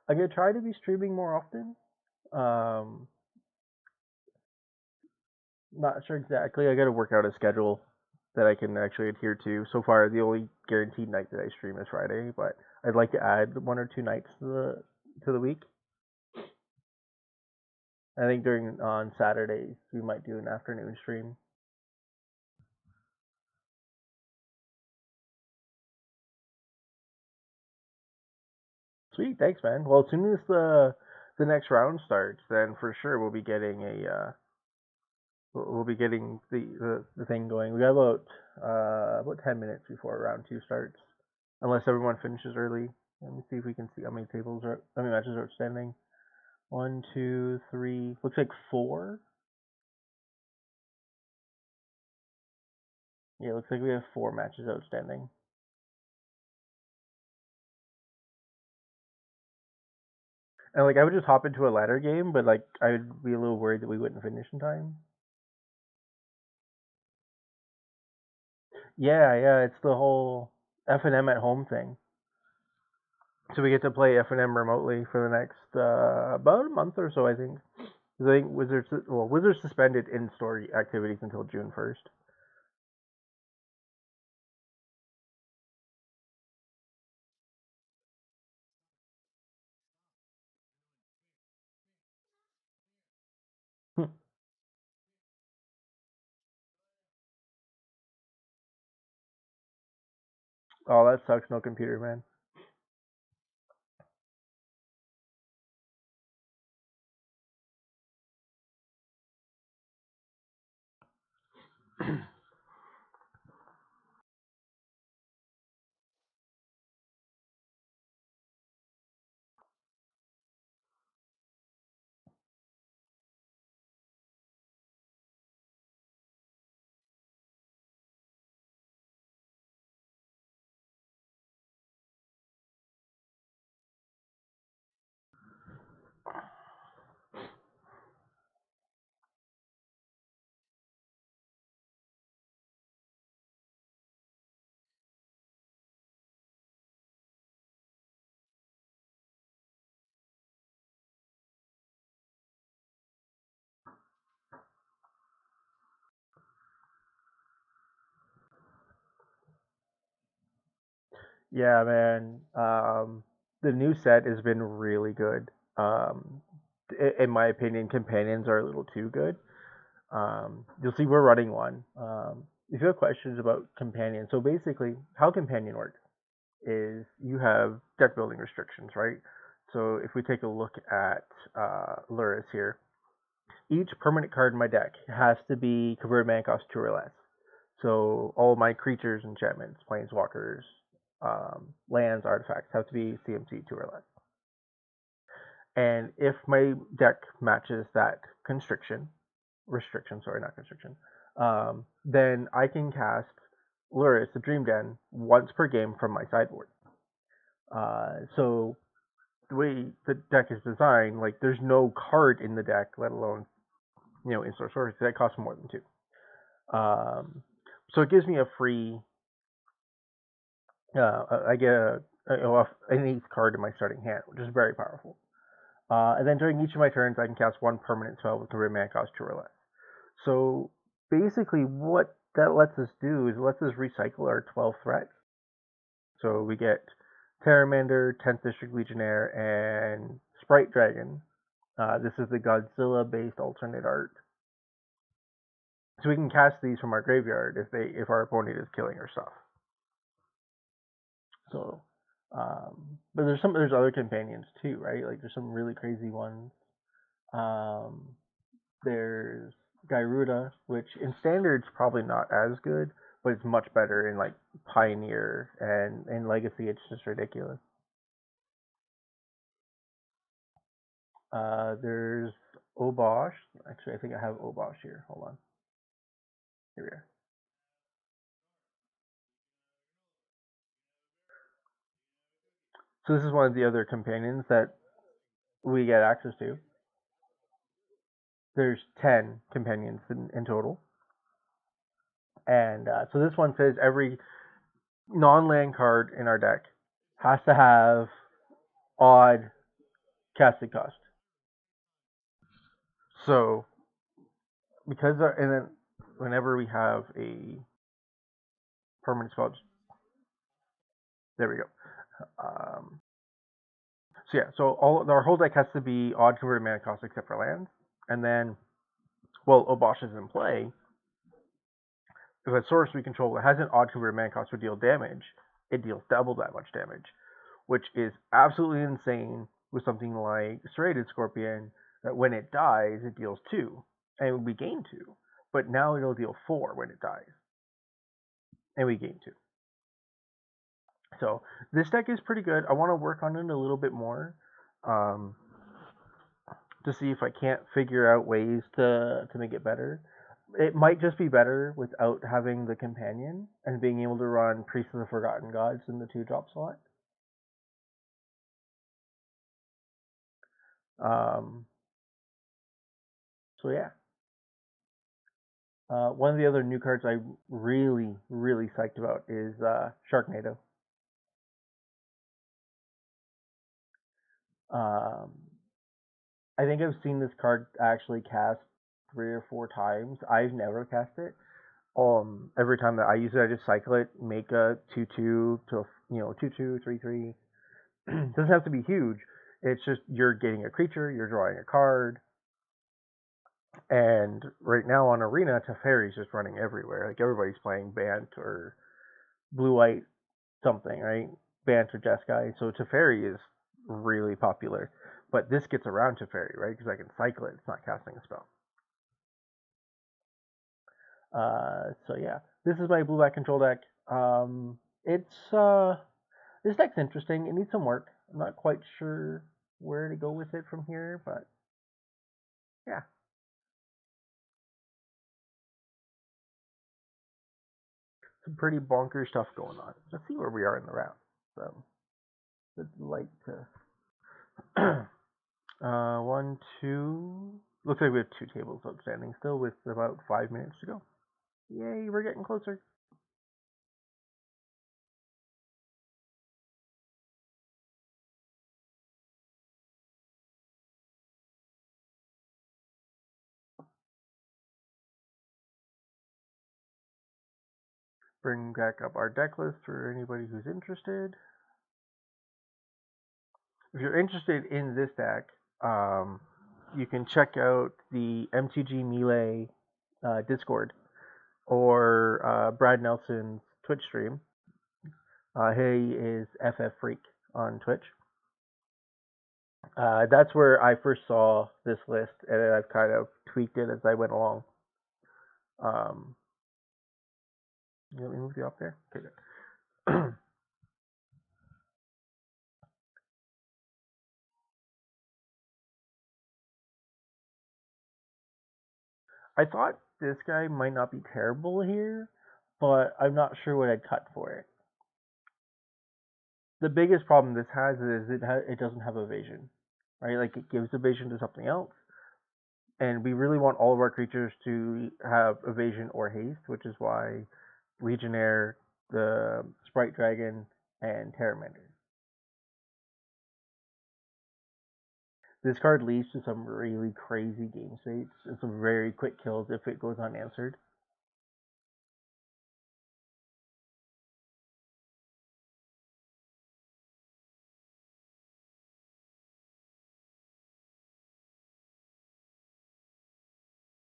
I'm gonna try to be streaming more often. Not sure exactly. I gotta work out a schedule. that I can actually adhere to. So far, the only guaranteed night that I stream is Friday, but I'd like to add 1 or 2 nights to the week. I think on Saturdays we might do an afternoon stream. Sweet, thanks, man. Well, as soon as the next round starts, then for sure we'll be getting the thing going. We got about 10 minutes before round 2 starts, unless everyone finishes early. Let me see if we can see how many matches are outstanding. 1, 2, 3. Looks like 4. Yeah, looks like we have 4 matches outstanding. And like I would just hop into a ladder game, but like I would be a little worried that we wouldn't finish in time. Yeah, it's the whole FNM at home thing. So we get to play FNM remotely for the next about a month or so, I think. I think Wizards suspended in-store activities until June 1st. Oh, that sucks. No computer, man. Yeah, man. The new set has been really good. In my opinion, companions are a little too good. You'll see we're running one. If you have questions about companion, so basically, how companion works is you have deck building restrictions, right? So if we take a look at Luris here, each permanent card in my deck has to be converted mana cost 2 or less. So all my creatures, enchantments, planeswalkers, lands, artifacts have to be CMC 2 or less. And if my deck matches that restriction, sorry, not constriction, then I can cast Luris, the Dream Den, once per game from my sideboard. So the way the deck is designed, like there's no card in the deck, let alone in-store source that costs more than 2. So it gives me a free. I get an 8th card in my starting hand, which is very powerful. And then during each of my turns, I can cast 1 permanent spell with converted mana cost 2 or less. So basically, what that lets us do is it lets us recycle our 12 threats. So we get Terramander, 10th District Legionnaire, and Sprite Dragon. This is the Godzilla-based alternate art. So we can cast these from our graveyard if our opponent is killing our stuff. So, but there's other companions too, right? Like there's some really crazy ones. There's Gyruda, which in standard's probably not as good, but it's much better in like Pioneer and in Legacy. It's just ridiculous. There's Obosh. Actually, I think I have Obosh here. Hold on. Here we are. So this is one of the other companions that we get access to. There's 10 companions in total. And so this one says every non-land card in our deck has to have odd casting cost. So because and then whenever we have a permanent spells. There we go. So yeah, so our whole deck has to be odd converted mana cost except for lands, and then, well, Obosh is in play. If a source we control that has an odd converted mana cost would deal damage, it deals double that much damage, which is absolutely insane with something like Serrated Scorpion, that when it dies, it deals 2, and we gain 2. But now it'll deal 4 when it dies, and we gain 2. So this deck is pretty good. I want to work on it a little bit more to see if I can't figure out ways to make it better. It might just be better without having the companion and being able to run Priest of the Forgotten Gods in the 2-drop slot. So yeah. One of the other new cards I really, really psyched about is Sharknado. I think I've seen this card actually cast 3 or 4 times. I've never cast it. Every time that I use it, I just cycle it, make a 2/2 to a, 2/2, 3/3. Doesn't have to be huge. It's just you're getting a creature, you're drawing a card, and right now on Arena, Teferi's just running everywhere. Like everybody's playing Bant or Blue White something, right? Bant or Jeskai. So Teferi is really popular. But this gets around Teferi, right? Because I can cycle it. It's not casting a spell. So yeah, this is my blue-black control deck. This deck's interesting. It needs some work. I'm not quite sure where to go with it from here, but yeah. Some pretty bonkers stuff going on. Let's see where we are in the round. So, let's like to 1, 2. Looks like we have 2 tables outstanding still, with about 5 minutes to go. Yay, we're getting closer. Bring back up our deck list for anybody who's interested. If you're interested in this deck, you can check out the MTG Melee Discord or Brad Nelson's Twitch stream. He is FF Freak on Twitch. That's where I first saw this list, and then I've kind of tweaked it as I went along. You want me to move you up there? Okay, good. I thought this guy might not be terrible here, but I'm not sure what I'd cut for it. The biggest problem this has is it doesn't have evasion, right? Like it gives evasion to something else, and we really want all of our creatures to have evasion or haste, which is why Legionnaire, the Sprite Dragon, and Terramander. This card leads to some really crazy game states and some very quick kills if it goes unanswered.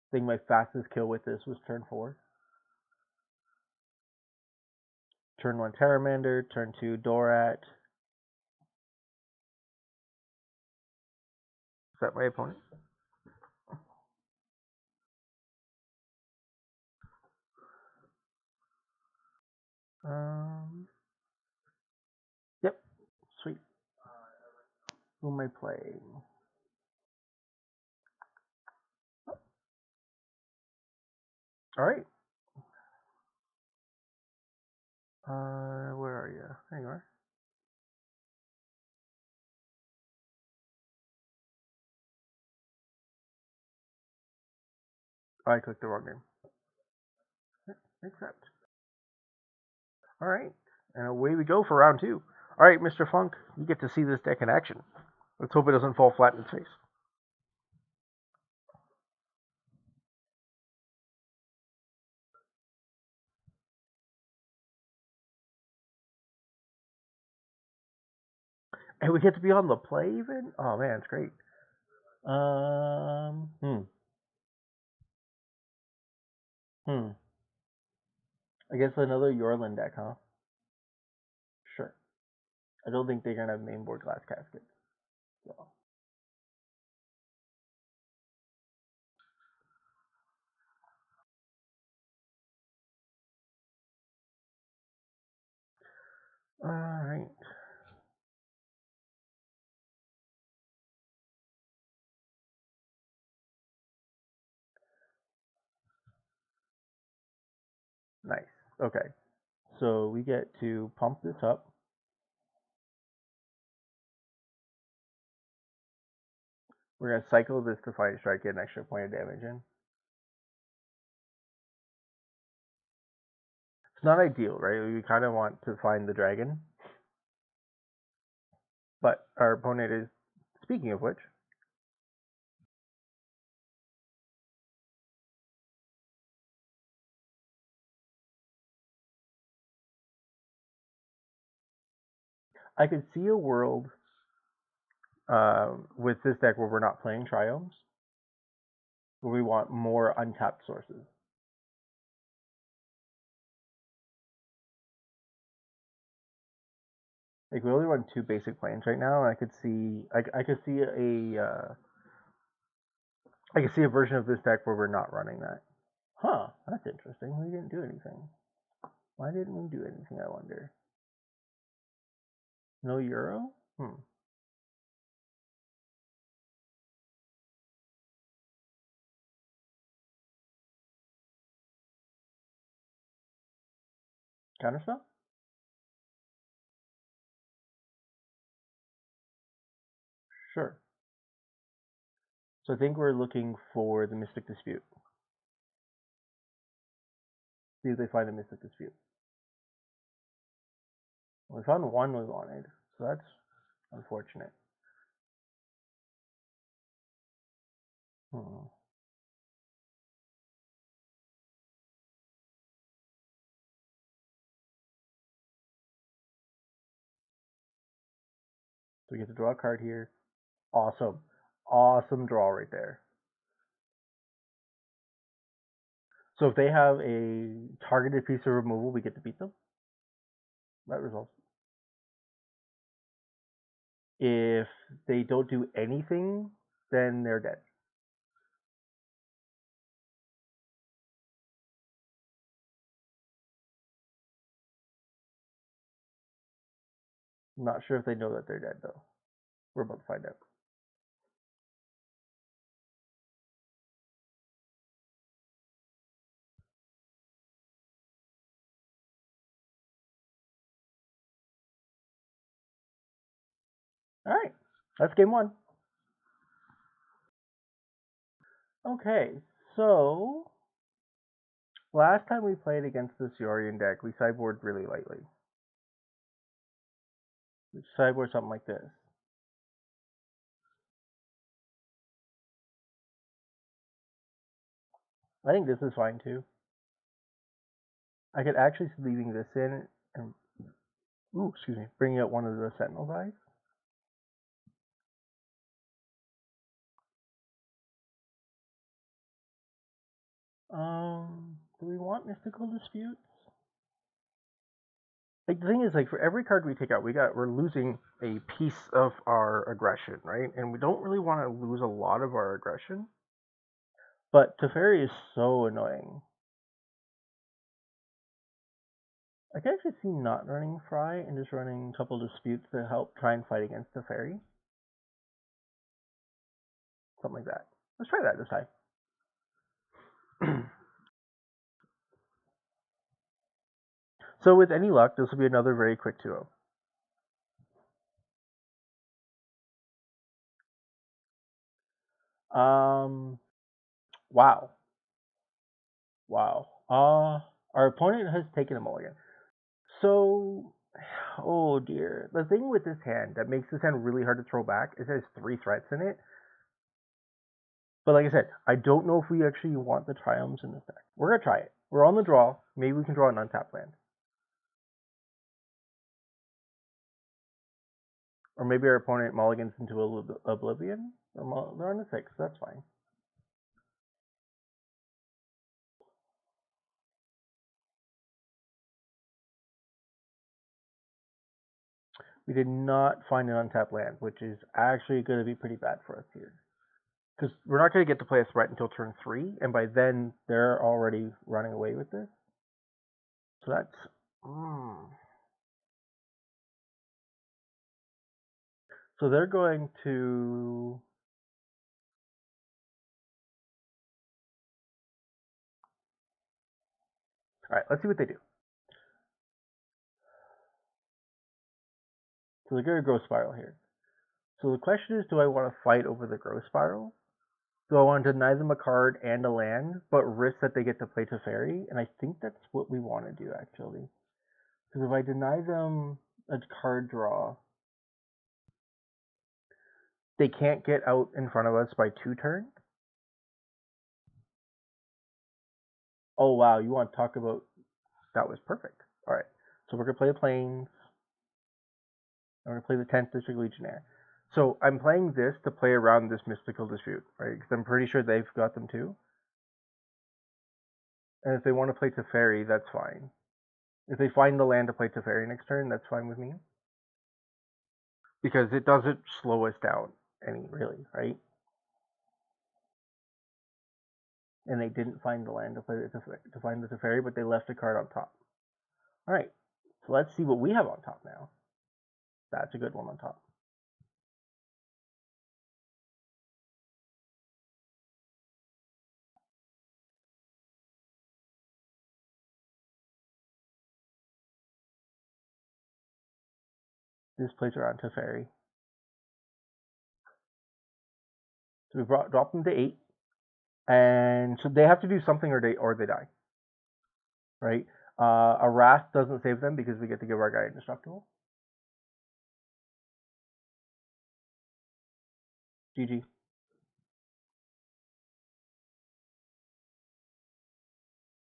I think my fastest kill with this was turn 4. Turn 1 Terramander, turn 2 Dorat. Is that my opponent? Yep, sweet. Who am I playing? Alright. Where are you? There you are. I clicked the wrong name. Accept. Alright. And away we go for round 2. Alright, Mr. Funk, you get to see this deck in action. Let's hope it doesn't fall flat in its face. And we get to be on the play even? Oh man, it's great. I guess another Yorlin deck, huh? Sure. I don't think they're gonna have mainboard glass caskets. So. Alright. Nice. Okay. So we get to pump this up. We're going to cycle this Defiant Strike, get an extra point of damage in. It's not ideal, right? We kind of want to find the dragon. But our opponent is, speaking of which, I could see a world with this deck where we're not playing Triomes, where we want more untapped sources. Like we only run 2 basic planes right now, and I could see I could see a version of this deck where we're not running that. Huh, that's interesting. We didn't do anything. Why didn't we do anything, I wonder? No Euro? Counterspell? Sure. So I think we're looking for the Mystic Dispute. See if they find a Mystic Dispute. Well, we found one we wanted, so that's unfortunate. So we get to draw a card here. Awesome. Awesome draw right there. So if they have a targeted piece of removal, we get to beat them. That results. If they don't do anything, then they're dead. I'm not sure if they know that they're dead, though. We're about to find out. All right, that's game 1. Okay, so last time we played against this Yorion deck, we sideboard really lightly. We sideboard something like this. I think this is fine too. I could actually see leaving this in and, bringing out one of the Sentinel's Eyes. Do we want Mystical Disputes? Like the thing is, like for every card we take out, we're losing a piece of our aggression, right? And we don't really want to lose a lot of our aggression. But Teferi is so annoying. I can actually see not running Fry and just running a couple disputes to help try and fight against Teferi. Something like that. Let's try that this time. So with any luck, this will be another very quick 2-0. Wow. Our opponent has taken a mulligan. So, oh dear. The thing with this hand that makes this hand really hard to throw back is it has 3 threats in it. But like I said, I don't know if we actually want the Triomes in this deck. We're going to try it. We're on the draw. Maybe we can draw an untapped land. Or maybe our opponent mulligans into Oblivion. They're on a 6, that's fine. We did not find an untapped land, which is actually going to be pretty bad for us here. Because we're not going to get to play a threat until turn 3, and by then they're already running away with this. So that's... So they're going to... Alright, let's see what they do. So they're going to Growth Spiral here. So the question is, do I want to fight over the Growth Spiral? Do I want to deny them a card and a land, but risk that they get to play Teferi? And I think that's what we want to do, actually. Because if I deny them a card draw, they can't get out in front of us by 2 turns. Oh, wow, you want to talk about... That was perfect. Alright, so we're going to play the Plains. I'm going to play the 10th District Legionnaire. So I'm playing this to play around this Mystical Dispute, right? Because I'm pretty sure they've got them too. And if they want to play Teferi, that's fine. If they find the land to play Teferi next turn, that's fine with me. Because it doesn't slow us down any, really, right? And they didn't find the land to play to find the Teferi, but they left a card on top. Alright, so let's see what we have on top now. That's a good one on top. This plays around Teferi. So we dropped them to 8. And so they have to do something or they die. Right? A Wrath doesn't save them because we get to give our guy Indestructible. GG.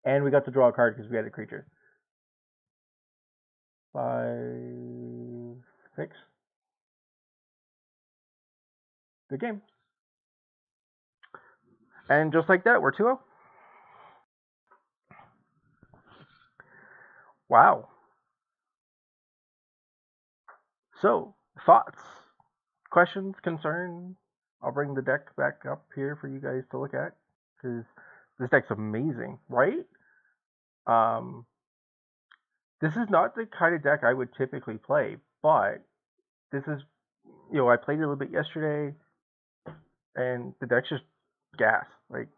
And we got to draw a card because we had a creature. 5, 6. Good game. And just like that, we're 2-0. Wow. So, thoughts, questions, concerns? I'll bring the deck back up here for you guys to look at, because this deck's amazing, right? This is not the kind of deck I would typically play, but this is, I played it a little bit yesterday, and the deck's just gas. Like,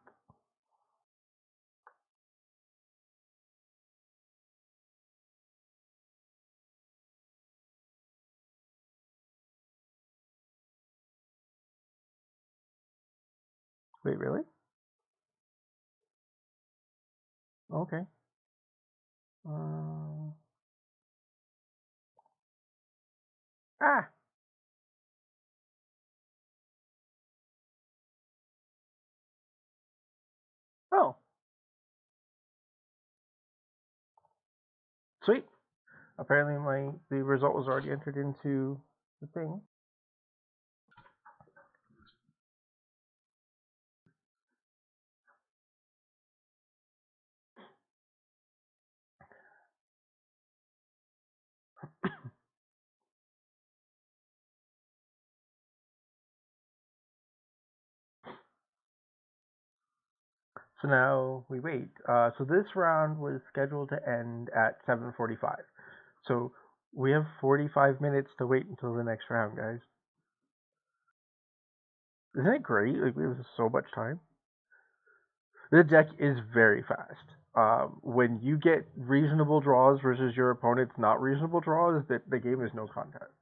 wait, really? Okay. Ah! Oh. Sweet. Apparently the result was already entered into the thing. So now we wait. So this round was scheduled to end at 7:45. So we have 45 minutes to wait until the next round, guys. Isn't it great? Like, we have so much time. The deck is very fast. When you get reasonable draws versus your opponent's not reasonable draws, the game is no contest.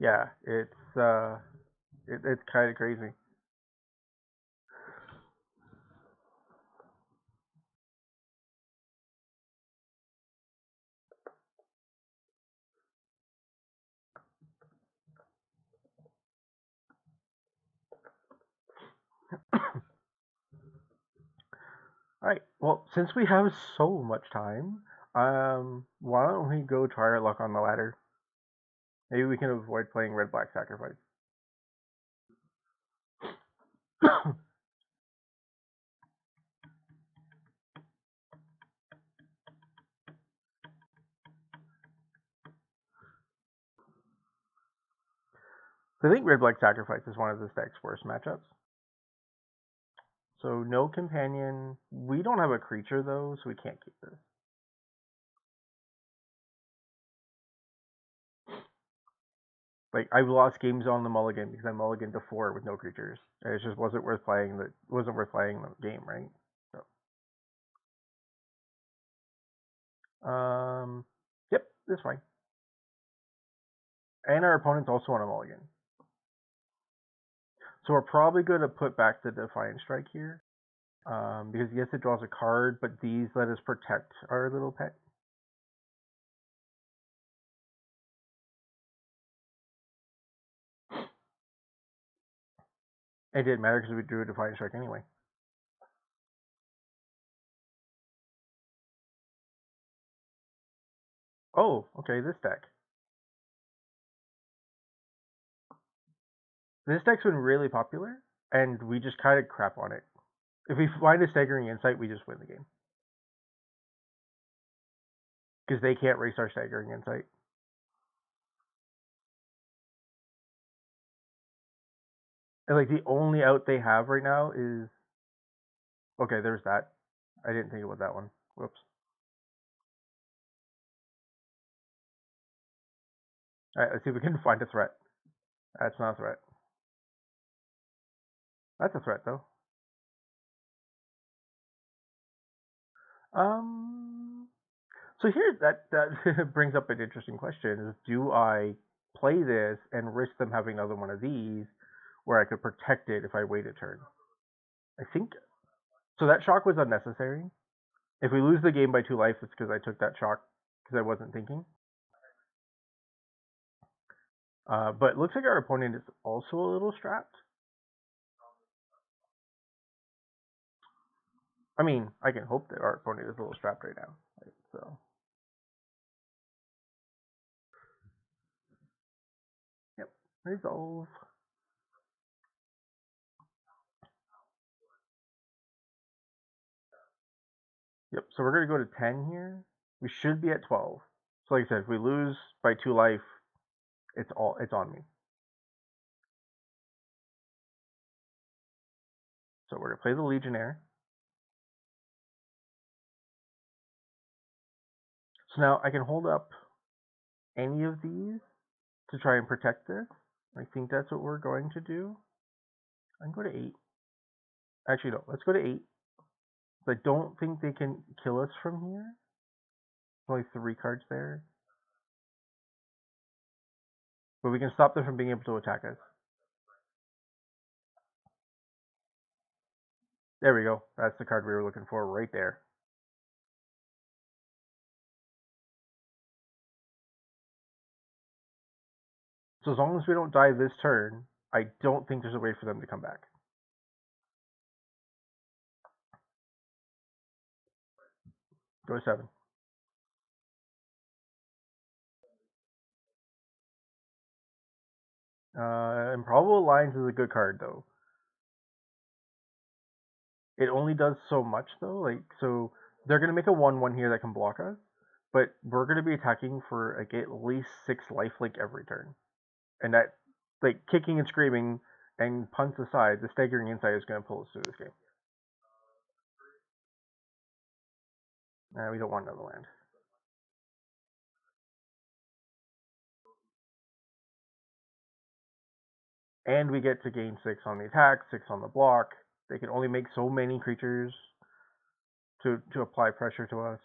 Yeah, it's kind of crazy. Alright, well, since we have so much time, why don't we go try our luck on the ladder? Maybe we can avoid playing red-black sacrifice. I think red-black sacrifice is one of this deck's worst matchups. So no companion. We don't have a creature though, so we can't keep this. Like I've lost games on the mulligan because I mulliganed to 4 with no creatures. And it just wasn't worth playing. That wasn't worth playing the game, right? So, yep, this fine. And our opponent's also on a mulligan. So we're probably going to put back the Defiant Strike here. Because yes, it draws a card, but these let us protect our little pet. It didn't matter because we drew a Defiant Strike anyway. Oh, okay, this deck. This deck's been really popular, and we just kind of crap on it. If we find a Staggering Insight, we just win the game. Because they can't race our Staggering Insight. And like the only out they have right now is... Okay, there's that. I didn't think about that one. Whoops. Alright, let's see if we can find a threat. That's not a threat. That's a threat, though. So here, that brings up an interesting question: is do I play this and risk them having another one of these, where I could protect it if I wait a turn? I think so. That shock was unnecessary. If we lose the game by 2 life, it's because I took that shock because I wasn't thinking. But it looks like our opponent is also a little strapped. I mean, I can hope that our opponent is a little strapped right now. Right? So, yep, resolve. Yep. So we're gonna go to 10 here. We should be at 12. So like I said, if we lose by 2 life, it's on me. So we're gonna play the Legionnaire. So now I can hold up any of these to try and protect this. I think that's what we're going to do. I can go to 8. Actually, no. Let's go to 8. I don't think they can kill us from here. There's only 3 cards there. But we can stop them from being able to attack us. There we go. That's the card we were looking for right there. So as long as we don't die this turn, I don't think there's a way for them to come back. Go to 7. Improbable Alliance is a good card, though. It only does so much, though. Like, so they're going to make a 1/1 here that can block us, but we're going to be attacking for like at least 6 lifelink every turn. And that, like, kicking and screaming and punts aside, the Staggering Insight is going to pull us through this game. We don't want another land. And we get to gain 6 on the attack, 6 on the block. They can only make so many creatures to apply pressure to us.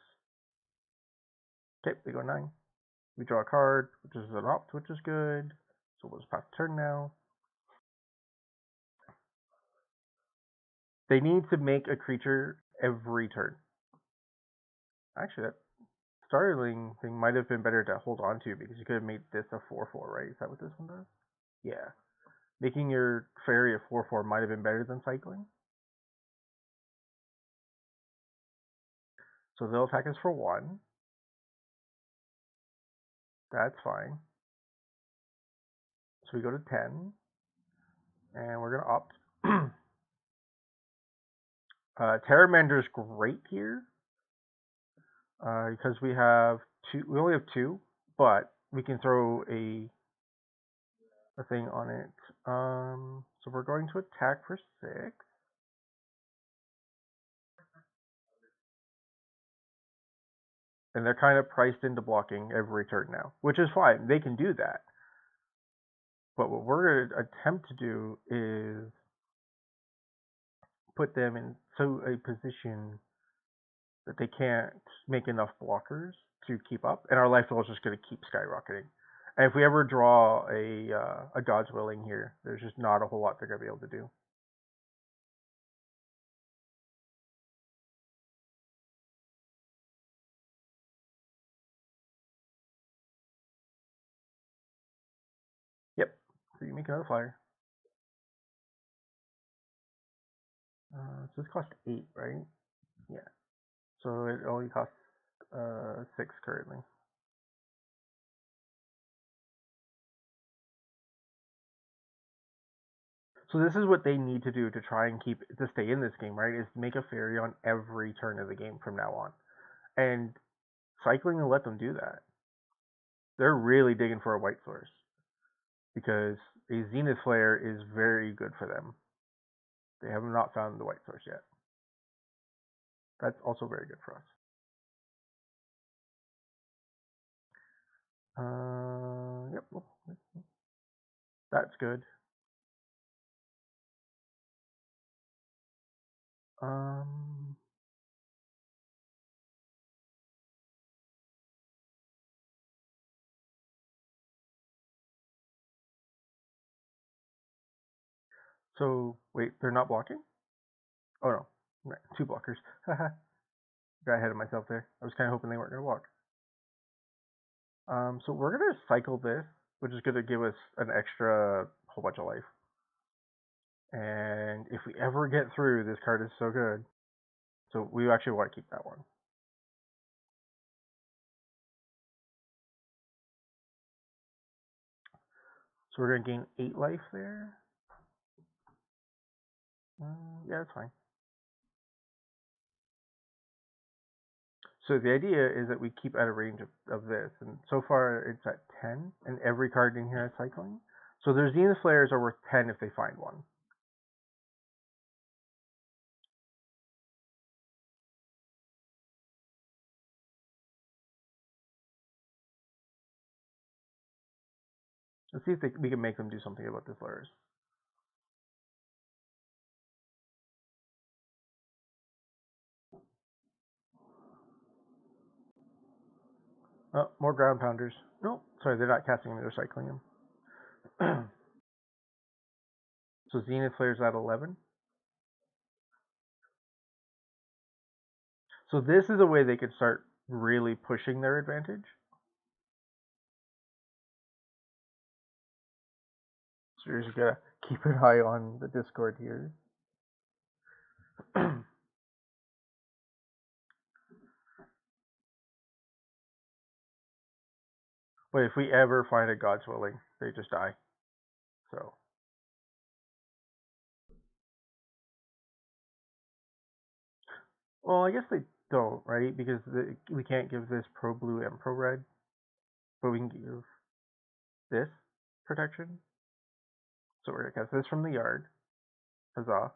Okay, they go 9. We draw a card, which is an opt, which is good. So we'll just pass the turn now. They need to make a creature every turn. Actually, that Starling thing might have been better to hold on to because you could have made this a 4/4, right? Is that what this one does? Yeah. Making your fairy a 4/4 might have been better than cycling. So they'll attack us for 1. That's fine. So we go to 10. And we're going to opt. Terramander's great here. Because we have 2. We only have 2. But we can throw a thing on it. So we're going to attack for 6. And they're kind of priced into blocking every turn now, which is fine. They can do that. But what we're going to attempt to do is put them in a position that they can't make enough blockers to keep up, and our life total is just going to keep skyrocketing. And if we ever draw a God's Willing here, there's just not a whole lot they're going to be able to do. Yep. So you make another flyer. So this costs 8, right? Yeah. So it only costs 6 currently. So this is what they need to do to try and to stay in this game, right? Is make a fairy on every turn of the game from now on, and cycling will let them do that. They're really digging for a white source because a Zenith Flare is very good for them. They have not found the white source yet. That's also very good for us. Yep. That's good. So wait, they're not blocking? Oh no, right, 2 blockers. Haha. Got ahead of myself there. I was kind of hoping they weren't going to block. So we're going to cycle this, which is going to give us an extra whole bunch of life. And if we ever get through, this card is so good. So we actually want to keep that one. So we're going to gain 8 life there. Yeah, that's fine. So the idea is that we keep at a range of this, and so far it's at 10, and every card in here has cycling. So their Zenith Flares are worth 10 if they find one. Let's see if we can make them do something about this Flares. Oh, more Ground Pounders. No, sorry, they're not casting them, they're cycling them. So Zenith Flares at 11. So this is a way they could start really pushing their advantage. So you're just gonna keep an eye on the Discord here. But if we ever find a God's Willing, they just die. So. Well, I guess they don't, right? Because we can't give this pro blue and pro red, but we can give this protection. So we're gonna cast this from the yard. Huzzah.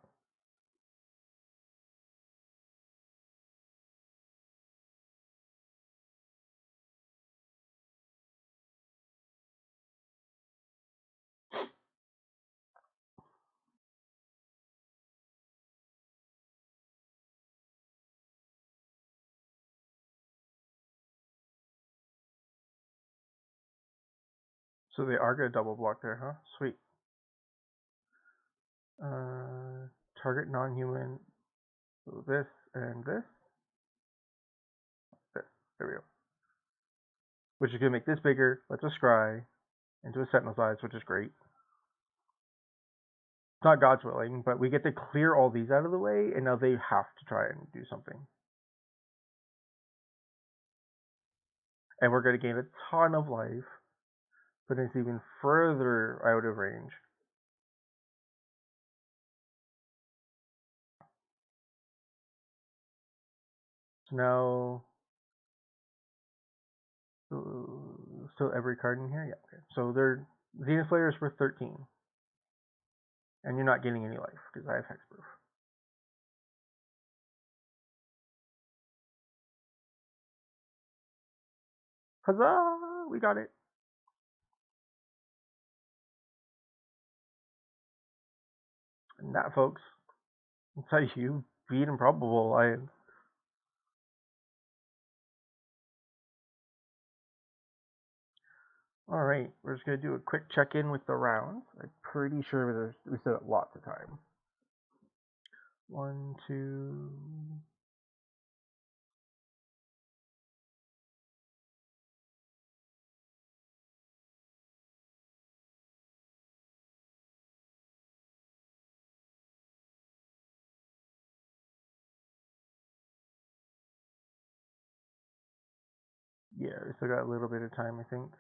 So they are gonna double block there, huh? Sweet. Target non-human. So this and this. This. There we go. Which is gonna make this bigger. Let's a scry into a Sentinel's Eyes, which is great. It's not God's Willing, but we get to clear all these out of the way, and now they have to try and do something. And we're going to gain a ton of life, but it's even further out of range. So now, still every card in here? Yeah, okay. So their Zenith Slayer is worth 13. And you're not getting any life, because I have Hexproof. Huzzah! We got it. And that, folks, that's how you beat Improbable. Alright, we're just going to do a quick check-in with the rounds. I'm pretty sure we still have lots of time. 1, 2... Yeah, we still got a little bit of time, I think.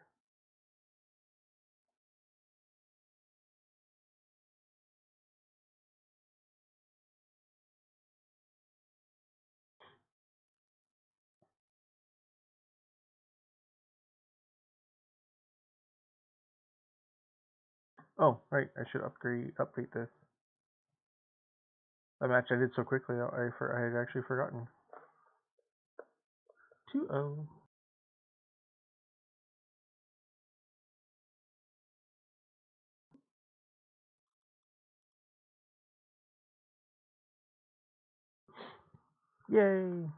Oh, right, I should update this. That match I did so quickly, I had actually forgotten. 2-0. Yay!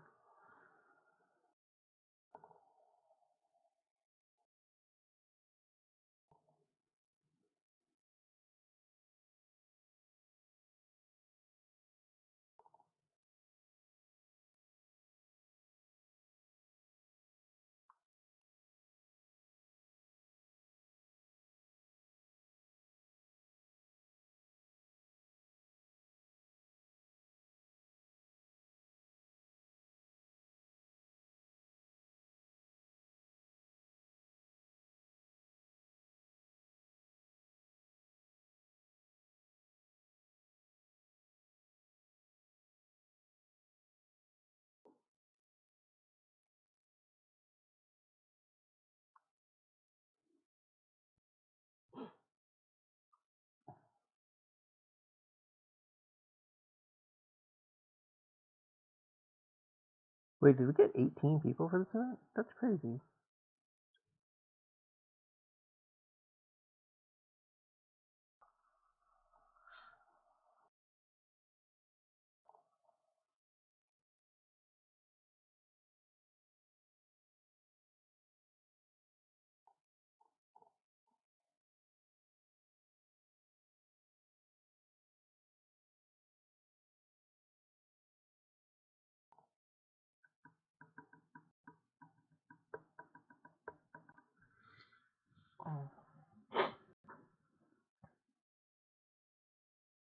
Wait, did we get 18 people for this event? That's crazy.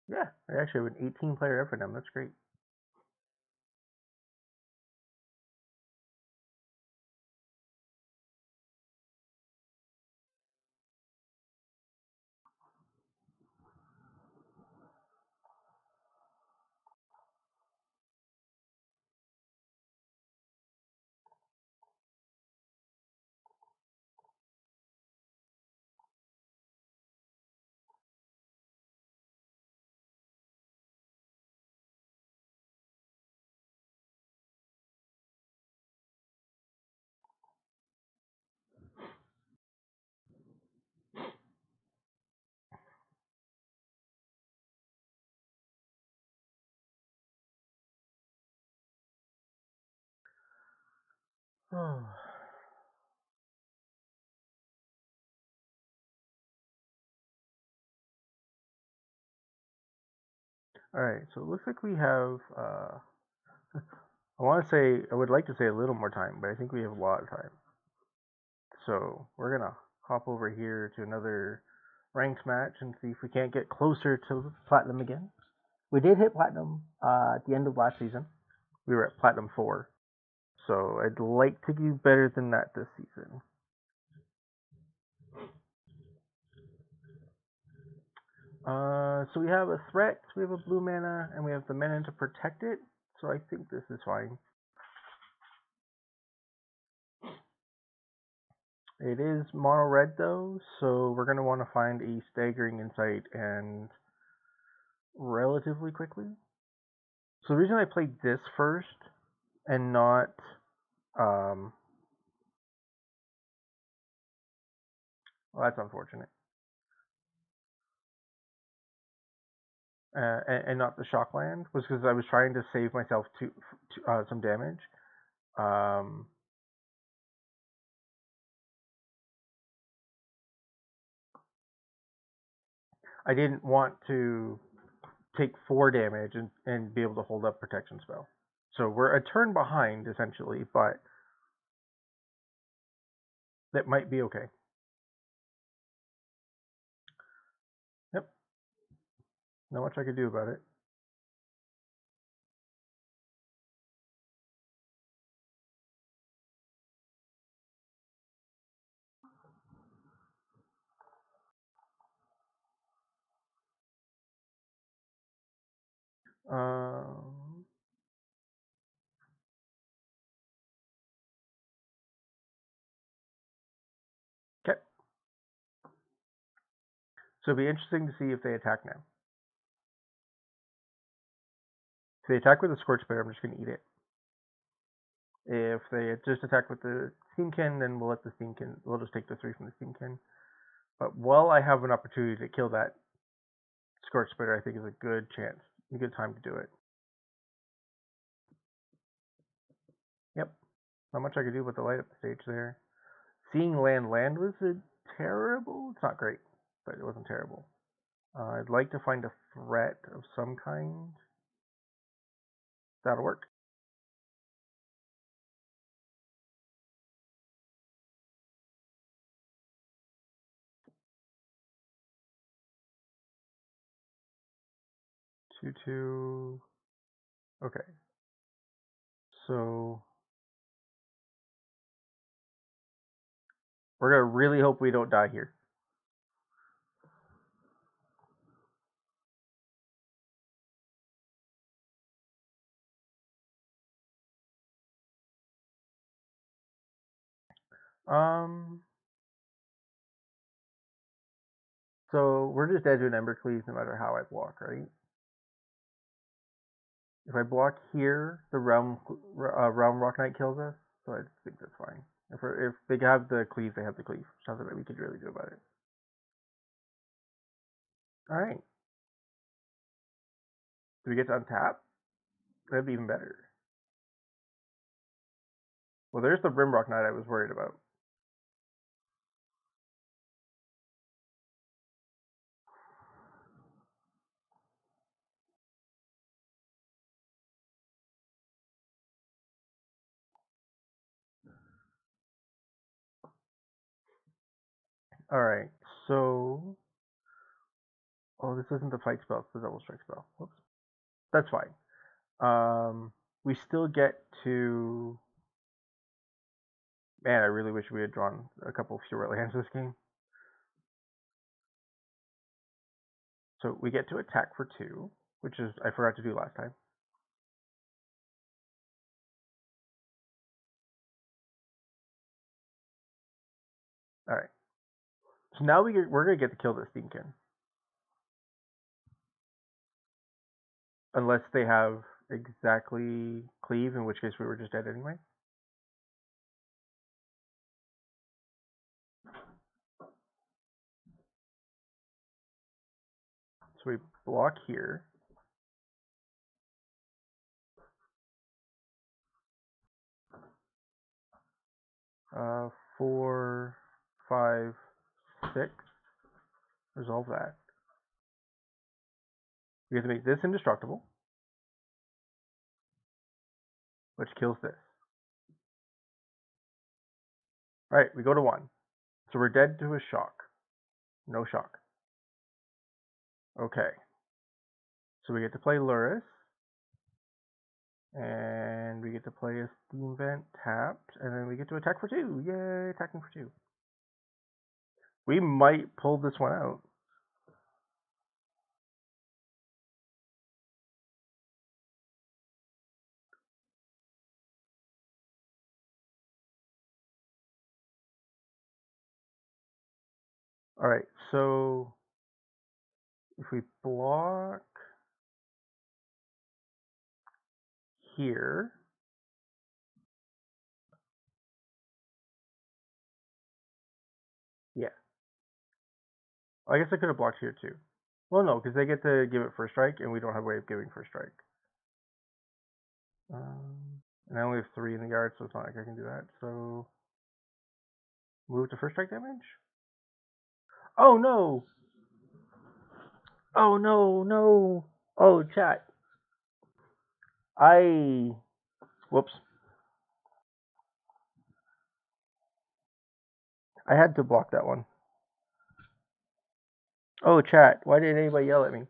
Yeah, I actually have an 18-player FNM. That's great. Oh. Alright, so it looks like we have, I would like to say a little more time, but I think we have a lot of time. So we're gonna hop over here to another ranked match and see if we can't get closer to Platinum again. We did hit Platinum at the end of last season. We were at Platinum 4. So I'd like to do better than that this season. So we have a threat, we have a blue mana, and we have the mana to protect it. So I think this is fine. It is mono red though, so we're going to want to find a staggering insight and relatively quickly. So the reason I played this first and not well, that's unfortunate. And not the Shockland was because I was trying to save myself some damage. I didn't want to take 4 damage and be able to hold up protection spell. So we're a turn behind essentially, but that might be okay. Yep. Not much I could do about it. Okay. So it'll be interesting to see if they attack now. If they attack with a Scorch Bear, I'm just going to eat it. If they just attack with the Steamkin, then we'll let the Steamkin. We'll just take the 3 from the Steamkin. But while I have an opportunity to kill that Scorch Spitter, I think is a good chance, a good time to do it. Yep. Not much I could do but to light up the stage there. Seeing land was terrible. It's not great, but it wasn't terrible. I'd like to find a threat of some kind. That'll work. Two. Okay. So we're gonna really hope we don't die here. So we're just dead to an Embercleave no matter how I block, right? If I block here, the Realm Rock Knight kills us, so I think that's fine. If they have the cleave, they have the cleave. There's nothing that we could really do about it. Alright. Do we get to untap? That'd be even better. Well, there's the Rimrock Knight I was worried about. Alright, so... Oh, this isn't the fight spell, it's the double strike spell. Whoops. That's fine. We still get to... Man, I really wish we had drawn a couple fewer lands this game. So we get to attack for 2, which is I forgot to do last time. Alright. So now we're going to get to kill this Steamkin. Unless they have exactly cleave, in which case we were just dead anyway. So we block here. Uh, 4, 5, 6. Resolve that. We have to make this indestructible, which kills this. Alright, we go to 1. So we're dead to a shock. No shock. Okay. So we get to play Luris. And we get to play a Steam Vent tapped, and then we get to attack for 2. Yay, attacking for 2. We might pull this one out. Alright, so if we block here, yeah. I guess I could have blocked here too. Well, no, because they get to give it first strike, and we don't have a way of giving first strike. And I only have 3 in the yard, so it's not like I can do that. So move to first strike damage. Oh no! Oh no, no! Oh, chat. Whoops. I had to block that one. Oh, chat. Why didn't anybody yell at me?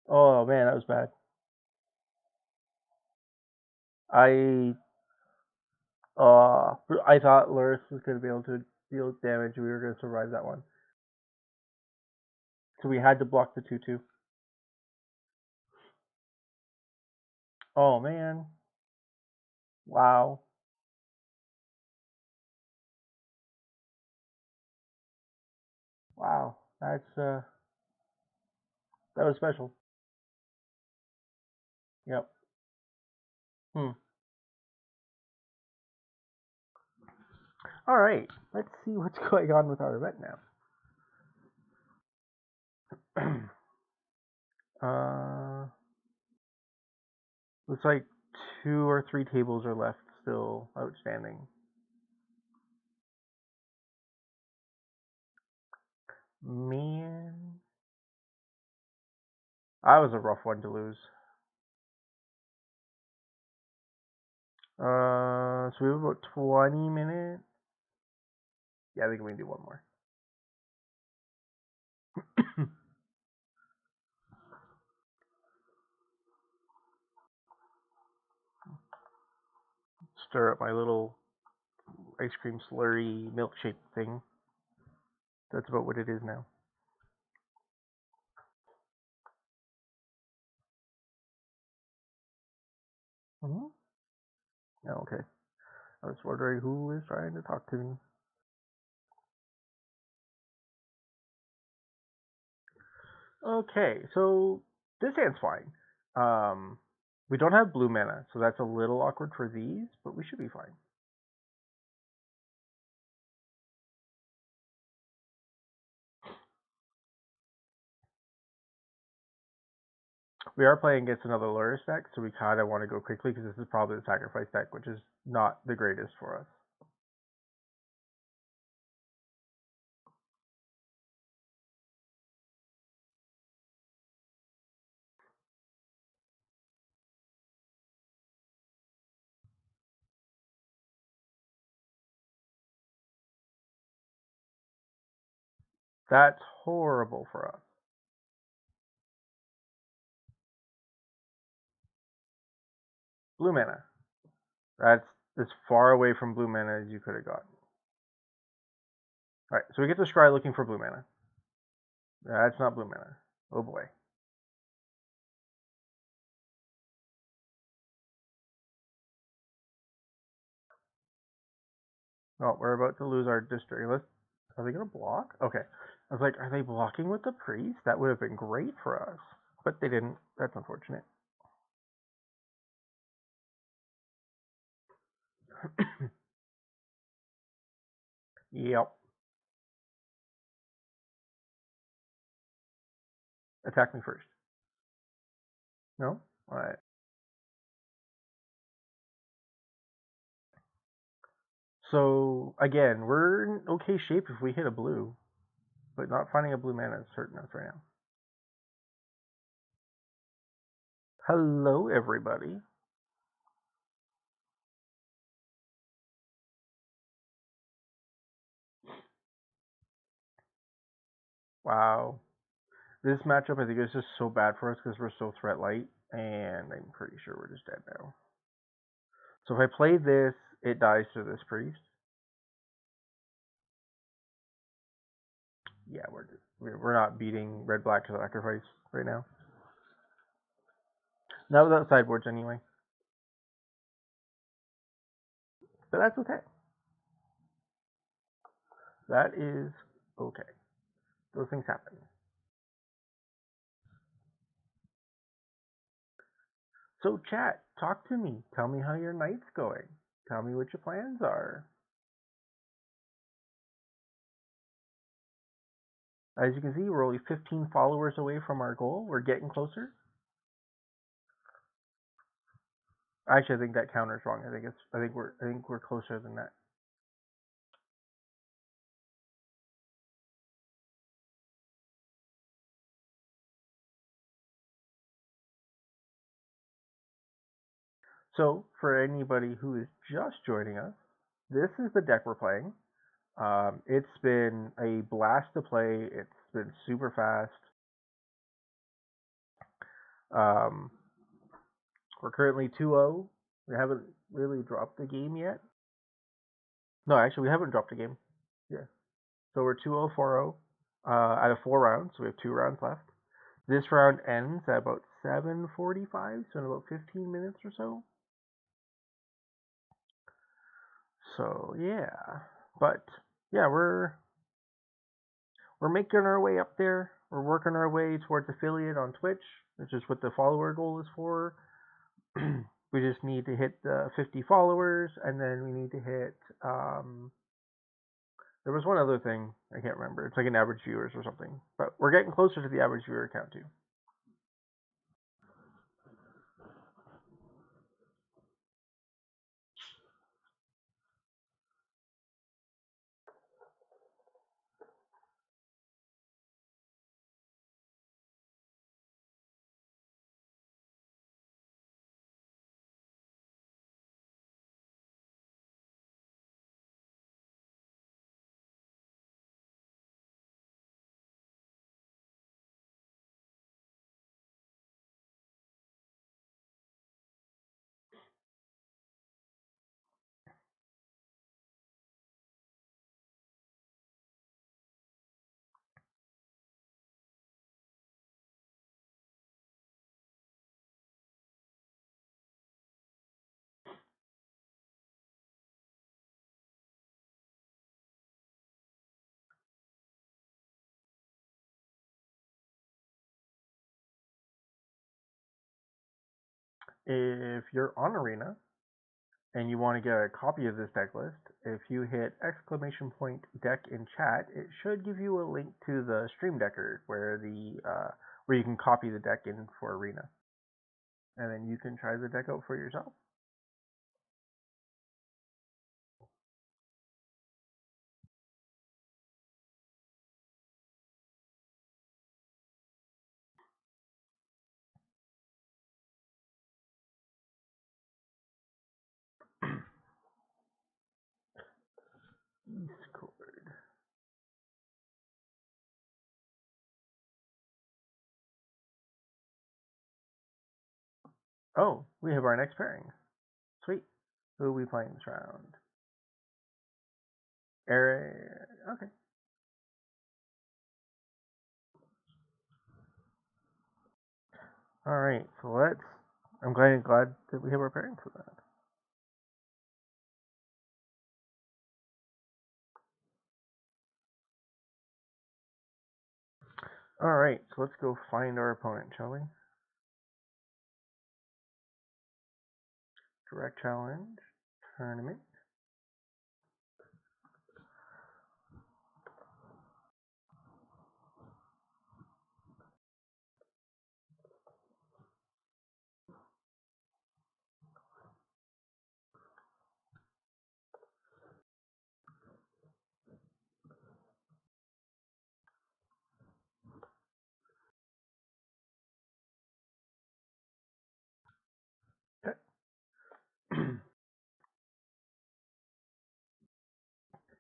Oh man, that was bad. I thought Luris was going to be able to deal damage. We were going to survive that one. So we had to block the 2/2. Oh man. Wow. Wow. That was special. Yep. All right. Let's see what's going on with our event now. Looks like 2 or 3 tables are left still outstanding. Man. That was a rough one to lose. So we have about 20 minutes. Yeah, I think we can do one more. Stir up my little ice cream slurry milkshake thing. That's about what it is now. Oh, okay. I was wondering who is trying to talk to me. Okay, so this hand's fine. We don't have blue mana, so that's a little awkward for these, but we should be fine. We are playing against another Luris deck, so we kind of want to go quickly because this is probably the sacrifice deck, which is not the greatest for us. That's horrible for us. Blue mana. That's as far away from blue mana as you could have gotten. Alright, so we get to scry looking for blue mana. That's not blue mana. Oh boy. Oh, we're about to lose our district. Are they going to block? Okay. I was like, are they blocking with the priest? That would have been great for us. But they didn't. That's unfortunate. Yep. Attack me first. No? Alright. So, again, we're in okay shape if we hit a blue. But not finding a blue mana is hurting us right now. Hello, everybody. Wow. This matchup, I think, is just so bad for us because we're so threat light, and I'm pretty sure we're just dead now. So if I play this, it dies to this priest. Yeah, we're not beating red black sacrifice right now. Not without sideboards anyway. But that's okay. That is okay. Those things happen. So chat, talk to me. Tell me how your night's going. Tell me what your plans are. As you can see, we're only 15 followers away from our goal. We're getting closer. Actually, I think that counter's wrong. I think we're closer than that. So, for anybody who is just joining us, this is the deck we're playing. It's been a blast to play. It's been super fast. We're currently 2-0. We haven't really dropped the game yet. No, actually, we haven't dropped a game. Yeah. So we're 2-0, 4-0 out of 4 rounds. So we have 2 rounds left. This round ends at about 7:45, so in about 15 minutes or so. So yeah, but yeah, we're making our way up there. We're working our way towards affiliate on Twitch, which is what the follower goal is for. We just need to hit the 50 followers, and then we need to hit. There was one other thing I can't remember. It's like an average viewers or something, but we're getting closer to the average viewer count too. If you're on Arena and you want to get a copy of this deck list, if you hit !deck in chat, it should give you a link to the Stream Decker where you can copy the deck in for Arena, and then you can try the deck out for yourself. Discord. Oh, we have our next pairing. Sweet. Who are we playing this round? Eric. Okay. All right. So let's. I'm glad that we have our pairing for that. All right. So let's go find our opponent, shall we? Direct challenge tournament. Okay.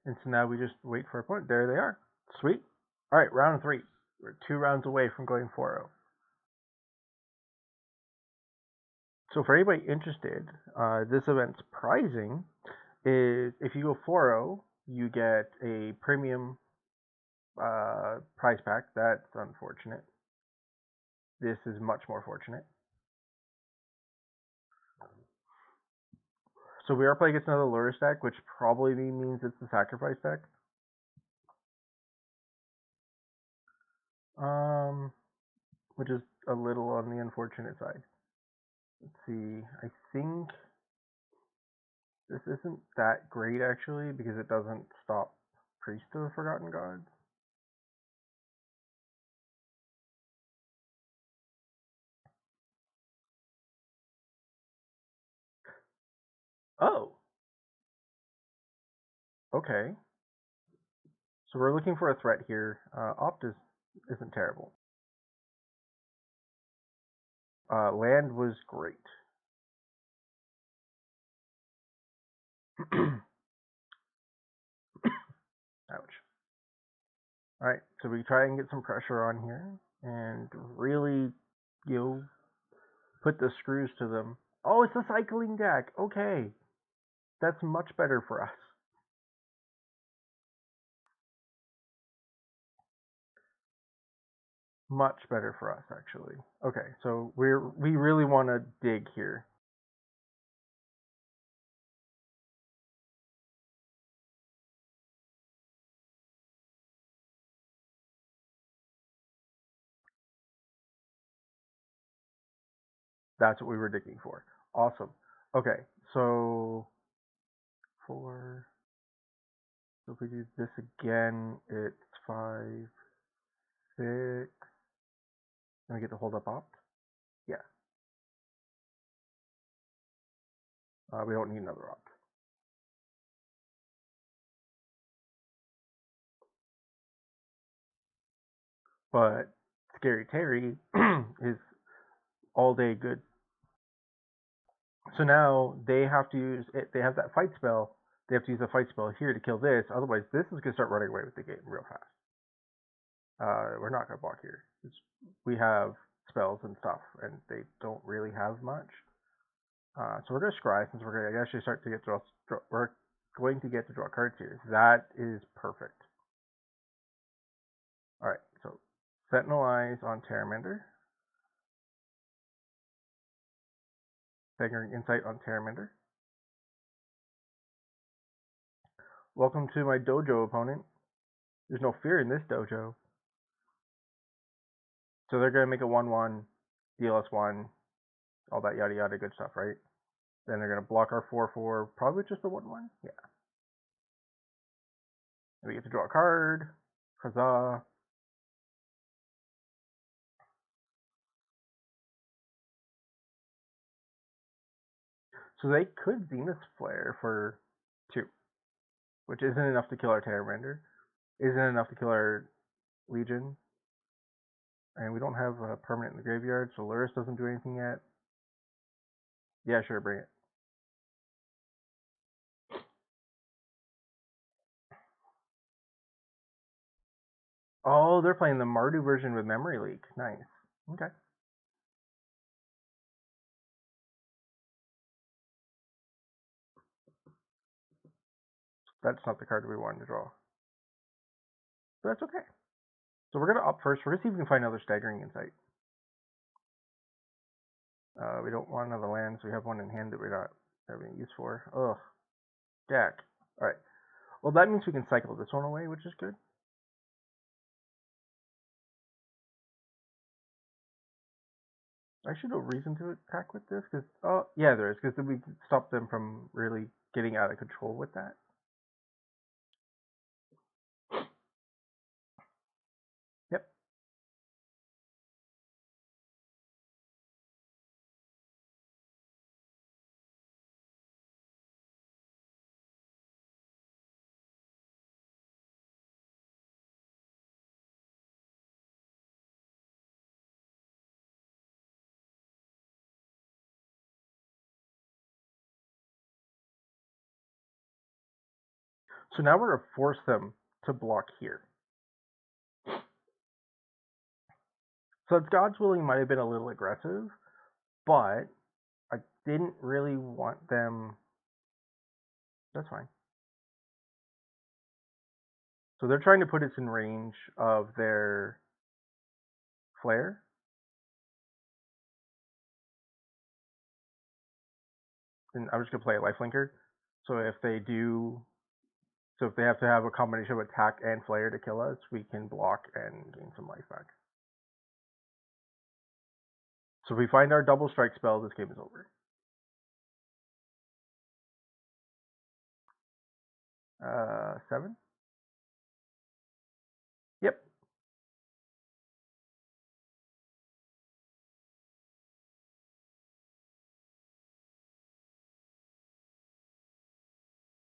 And so now we just wait for our opponent. There they are. Sweet. All right, round 3. We're 2 rounds away from going 4-0. So for anybody interested, this event's pricing is if you go 4-0, you get a premium prize pack. That's unfortunate. This is much more fortunate. So we are playing against another Lure deck, which probably means it's the sacrifice deck. Which is a little on the unfortunate side. Let's see. I think this isn't that great actually because it doesn't stop Priest of the Forgotten Gods. Oh. Okay. So we're looking for a threat here. Opt isn't terrible. Land was great. Ouch. Alright, so we try and get some pressure on here and really, put the screws to them. Oh, it's a cycling deck. Okay. That's much better for us. Much better for us, actually. Okay, so we really want to dig here. That's what we were digging for. Awesome. Okay, so if we do this again, it's 5, 6, and we get to hold up opt. Yeah. We don't need another opt. But Scary Terry is all day good. So now they have to use it. They have that fight spell. They have to use a fight spell here to kill this. Otherwise, this is gonna start running away with the game real fast. We're not gonna block here. We have spells and stuff, and they don't really have much. So we're gonna scry since we're gonna actually start to get draw. We're going to get to draw cards here. That is perfect. All right, so Sentinel Eyes on Terramander. Staggering Insight on Terramander. Welcome to my dojo, opponent. There's no fear in this dojo. So they're gonna make a 1/1, deal us 1, all that yada yada good stuff, right? Then they're gonna block our 4/4, probably just the 1/1. Yeah. And we get to draw a card. Huzzah! So they could Zenith Flare for 2, which isn't enough to kill our Terramander, isn't enough to kill our Legion, and we don't have a permanent in the graveyard, so Luris doesn't do anything yet. Yeah, sure, bring it. Oh, they're playing the Mardu version with Memory Leak. Nice. Okay. That's not the card we wanted to draw. But that's okay. So we're gonna opt first. We're gonna see if we can find another Staggering Insight. We don't want another land, so we have one in hand that we're not having use for. Ugh. Deck. Alright. Well, that means we can cycle this one away, which is good. Actually, no reason to attack with this, because, oh, yeah, there is, because then we can stop them from really getting out of control with that. Yep. So now we're going to force them to block here. So it's God's Willing might have been a little aggressive, but I didn't really want them. That's fine. So they're trying to put us in range of their flare. And I'm just gonna play a lifelinker. So if they have to have a combination of attack and flare to kill us, we can block and gain some life back. So if we find our double strike spell, this game is over. 7? Yep.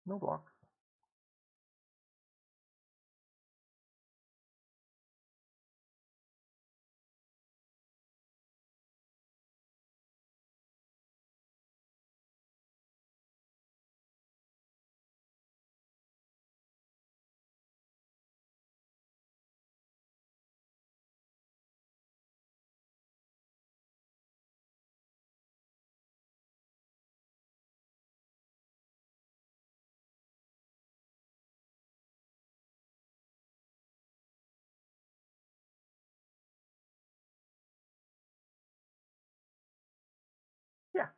No blocks. Yeah.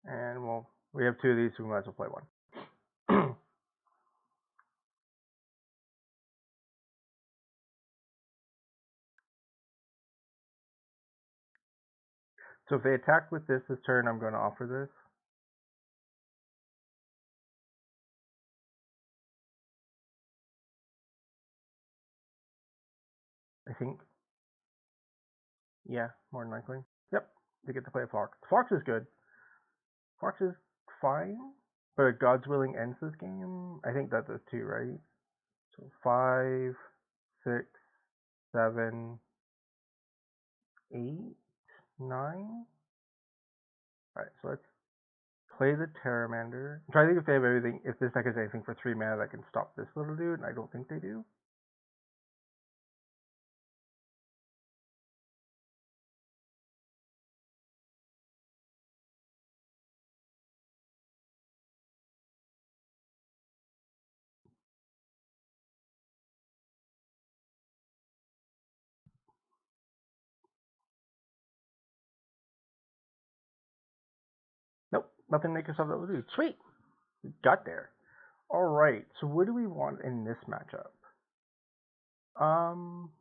And well, we have 2 of these, so we might as well play one. So if they attack with this turn, I'm going to offer this. I think. Yeah, more than likely. Yep, they get to play a Fox. Fox is good. Fox is fine, but if God's Willing ends this game, I think that does too, right? So 5, 6, 7, 8, 9. Alright, so let's play the Terramander. I'm trying to think if they have everything, if this deck has anything for 3 mana that can stop this little dude, and I don't think they do. Nope, nothing to make us stop that little dude. Sweet! We got there. Alright, so what do we want in this matchup? I'm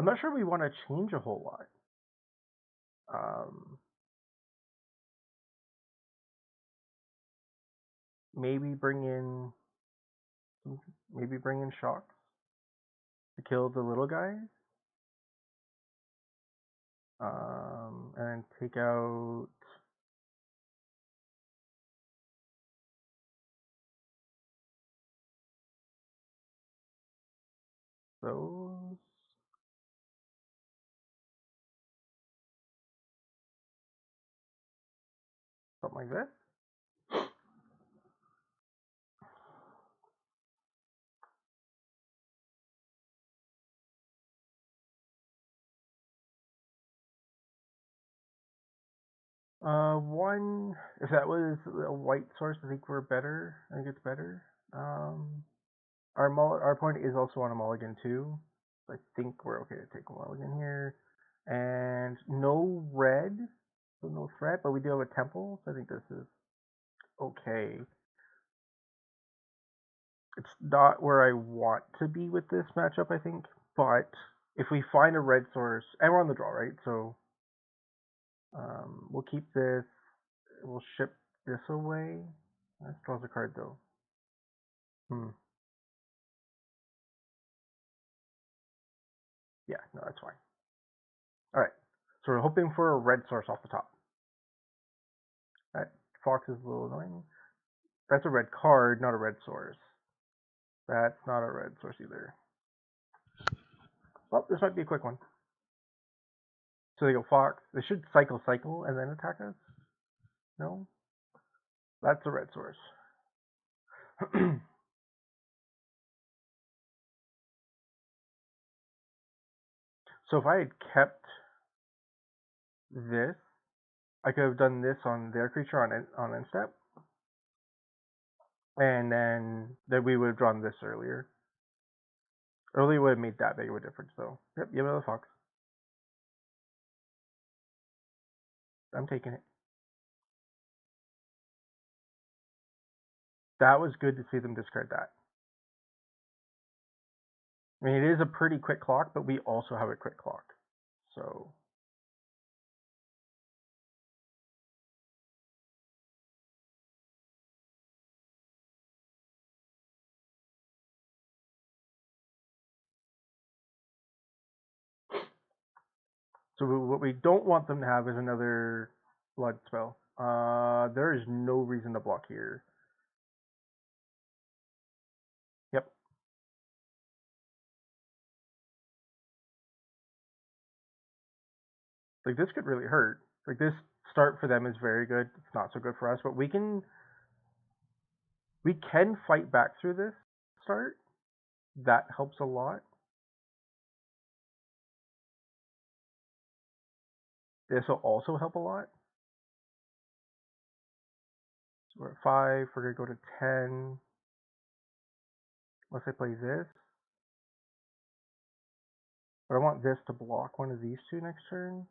not sure we want to change a whole lot. Maybe bring in shocks to kill the little guys. And take out those. Something like this. One, if that was a white source, I think we're better. I think it's better. Our opponent is also on a mulligan too. So I think we're okay to take a mulligan here. And no red, so no threat, but we do have a temple, so I think this is okay. It's not where I want to be with this matchup, I think, but if we find a red source, and we're on the draw, right? So we'll keep this. We'll ship this away. That draws a card though. Yeah, no, that's fine. All right, so we're hoping for a red source off the top. That fox is a little annoying. That's a red card, not a red source. That's not a red source either. Oh, this might be a quick one. So they go Fox. They should cycle, and then attack us. No? That's a red source. So if I had kept this, I could have done this on their creature on end step. And then we would have drawn this earlier. Earlier would have made that big of a difference, though. Yep, give it a Fox. I'm taking it. That was good to see them discard that. I mean, it is a pretty quick clock, but we also have a quick clock. So what we don't want them to have is another blood spell. There is no reason to block here. Yep. Like, this could really hurt. Like, this start for them is very good. It's not so good for us, but we can fight back through this start. That helps a lot. This will also help a lot. So we're at 5. We're going to go to 10. Unless I play this. But I want this to block one of these two next turn.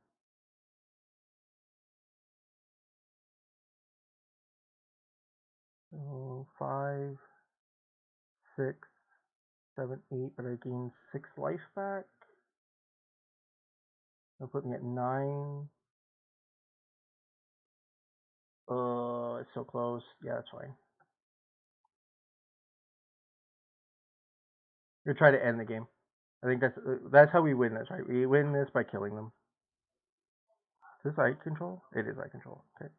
So 5, 6, 7, 8, but I gain 6 life back. That'll put me at 9. It's so close. Yeah, that's fine. We're trying to end the game. I think that's how we win this, right? We win this by killing them. Is this eye control? It is eye control. Okay.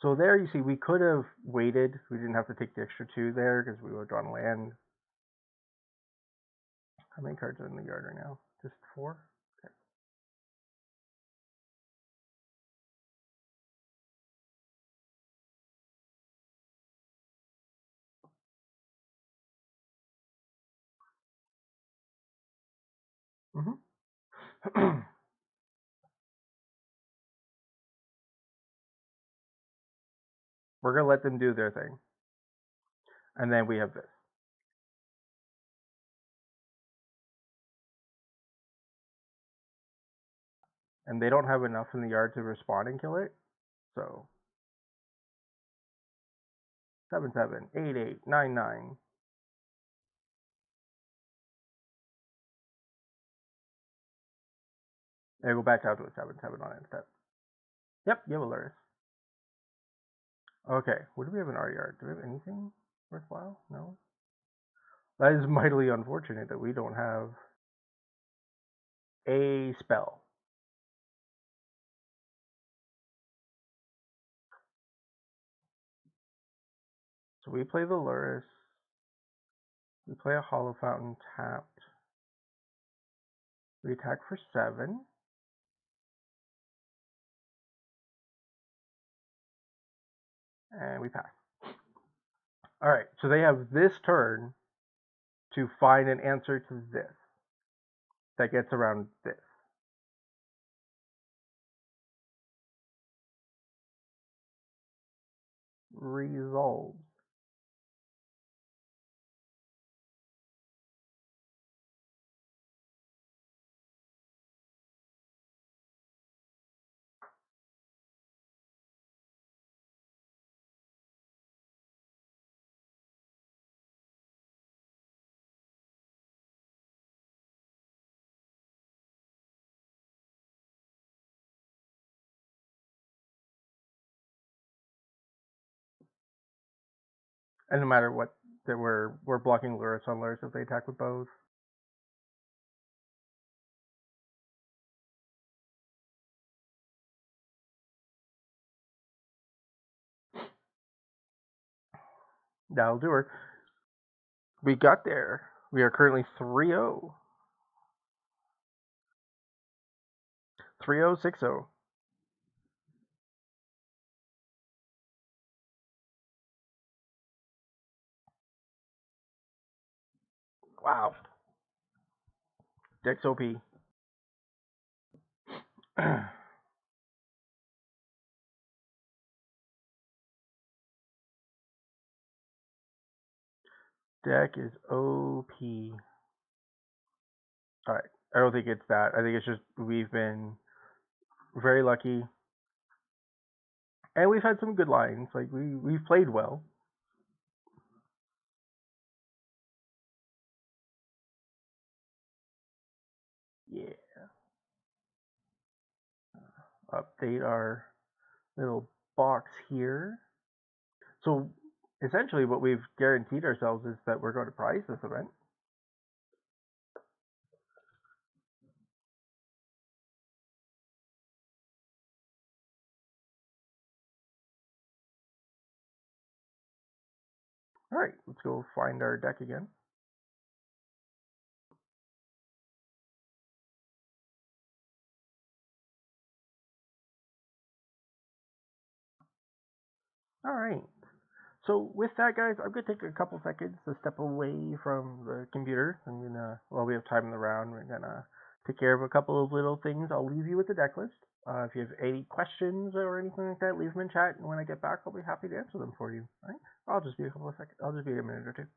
So there you see, we could have waited. We didn't have to take the extra 2 there because we would have drawn land. How many cards are in the yard right now? Just 4? Okay. Mm-hmm. We're going to let them do their thing. And then we have this. And they don't have enough in the yard to respond and kill it. So 7/7, 8/8, 9/9. They go back out to a 7/7 on end step. Yep, you have a Luris. Okay, what do we have in our yard? Do we have anything worthwhile? No. That is mightily unfortunate that we don't have a spell. So we play the Luris. We play a Hollow Fountain tapped. We attack for 7. And we pass. Alright, so they have this turn to find an answer to this that gets around this. Resolves. And no matter what, that we're blocking Luris on Luris if they attack with both. That'll do her. We got there. We are currently 3-0. 3-0, 6-0. Wow. Dex OP. Deck is OP. Alright. I don't think it's that. I think it's just we've been very lucky. And we've had some good lines. Like we've played well. Yeah. Update our little box here. So essentially what we've guaranteed ourselves is that we're going to prize this event. Alright, let's go find our deck again. Alright. So with that, guys, I'm gonna take a couple seconds to step away from the computer. I'm gonna, while we have time in the round, we're gonna take care of a couple of little things. I'll leave you with the deck list. If you have any questions or anything like that, leave them in chat, and when I get back, I'll be happy to answer them for you. All right? I'll just be a couple of seconds. I'll just be a minute or two.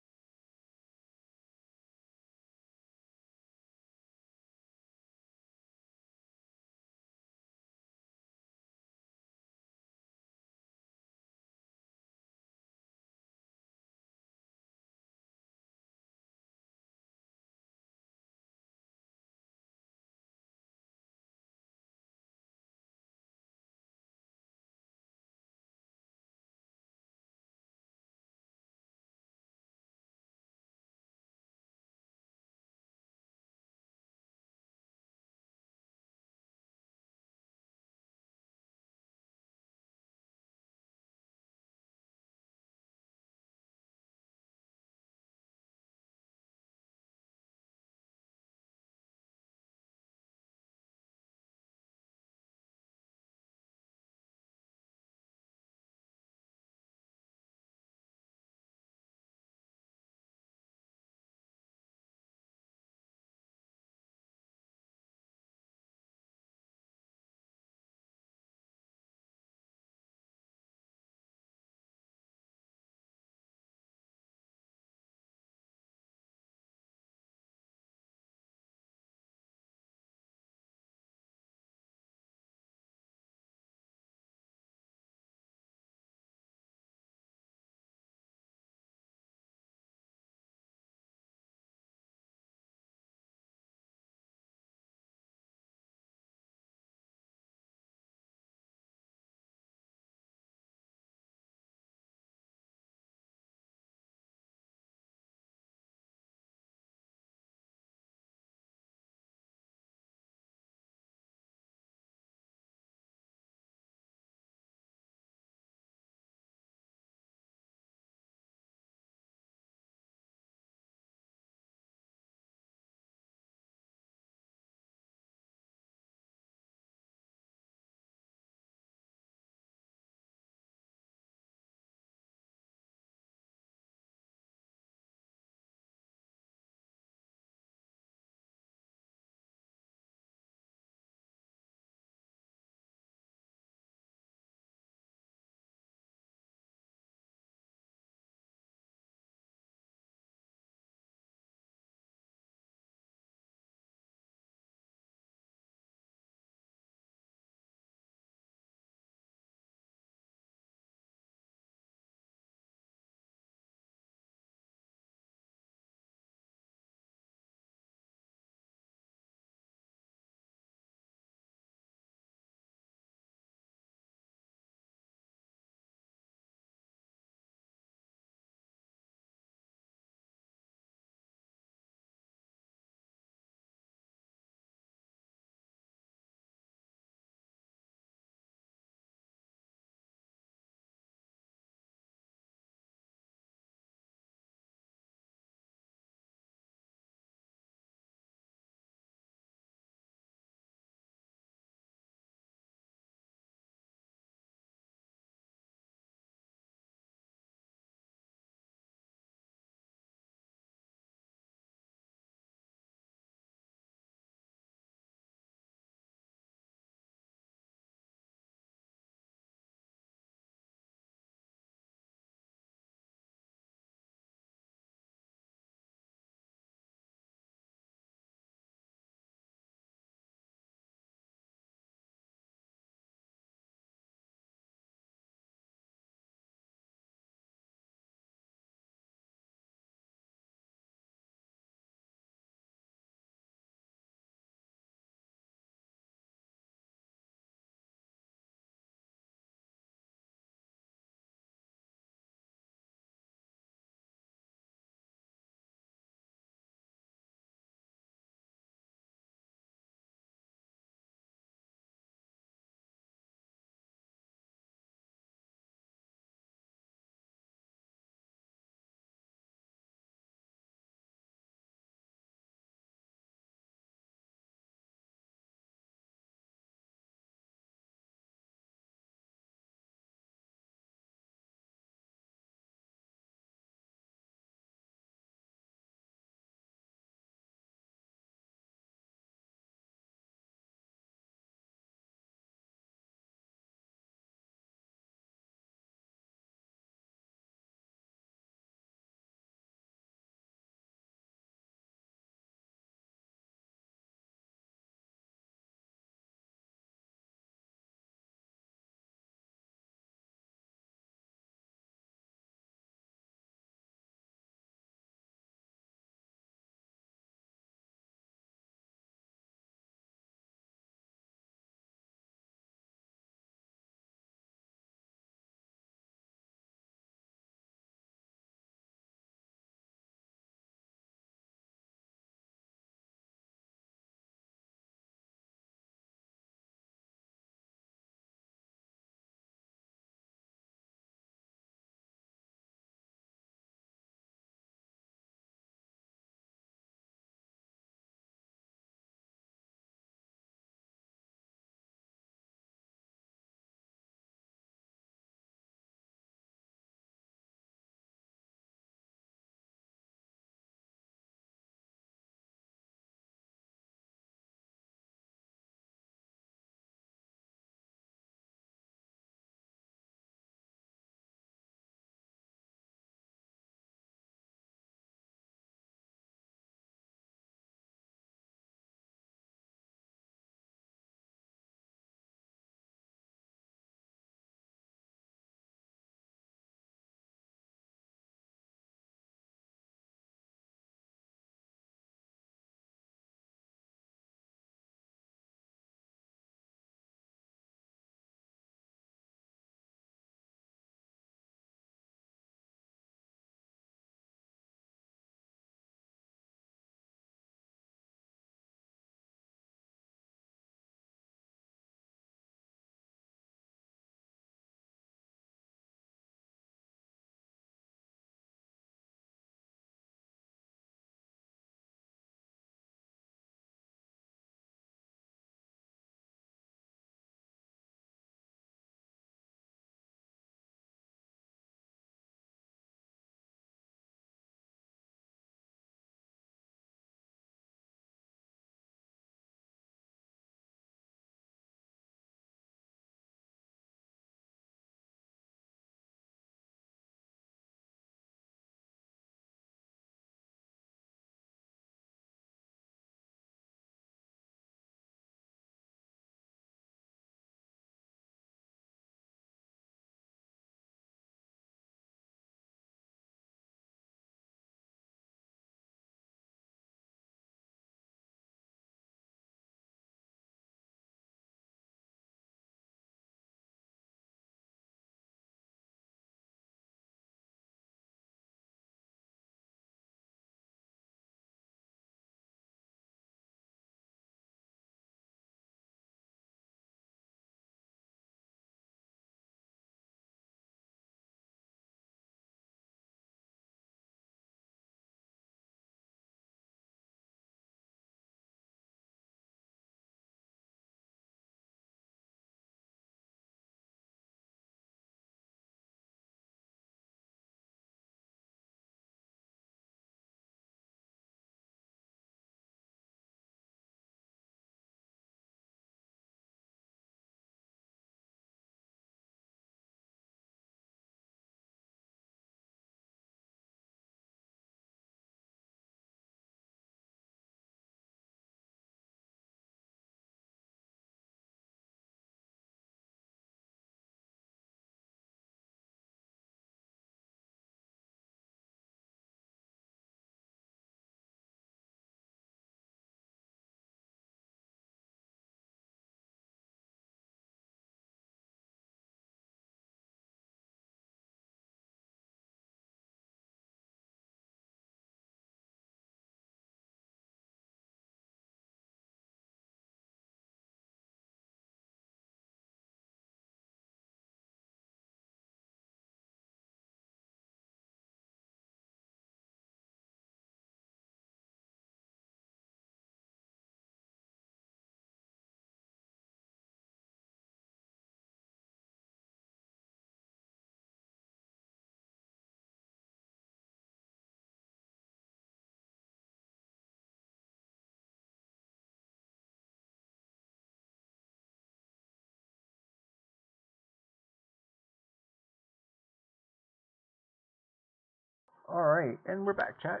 Alright, and we're back, chat.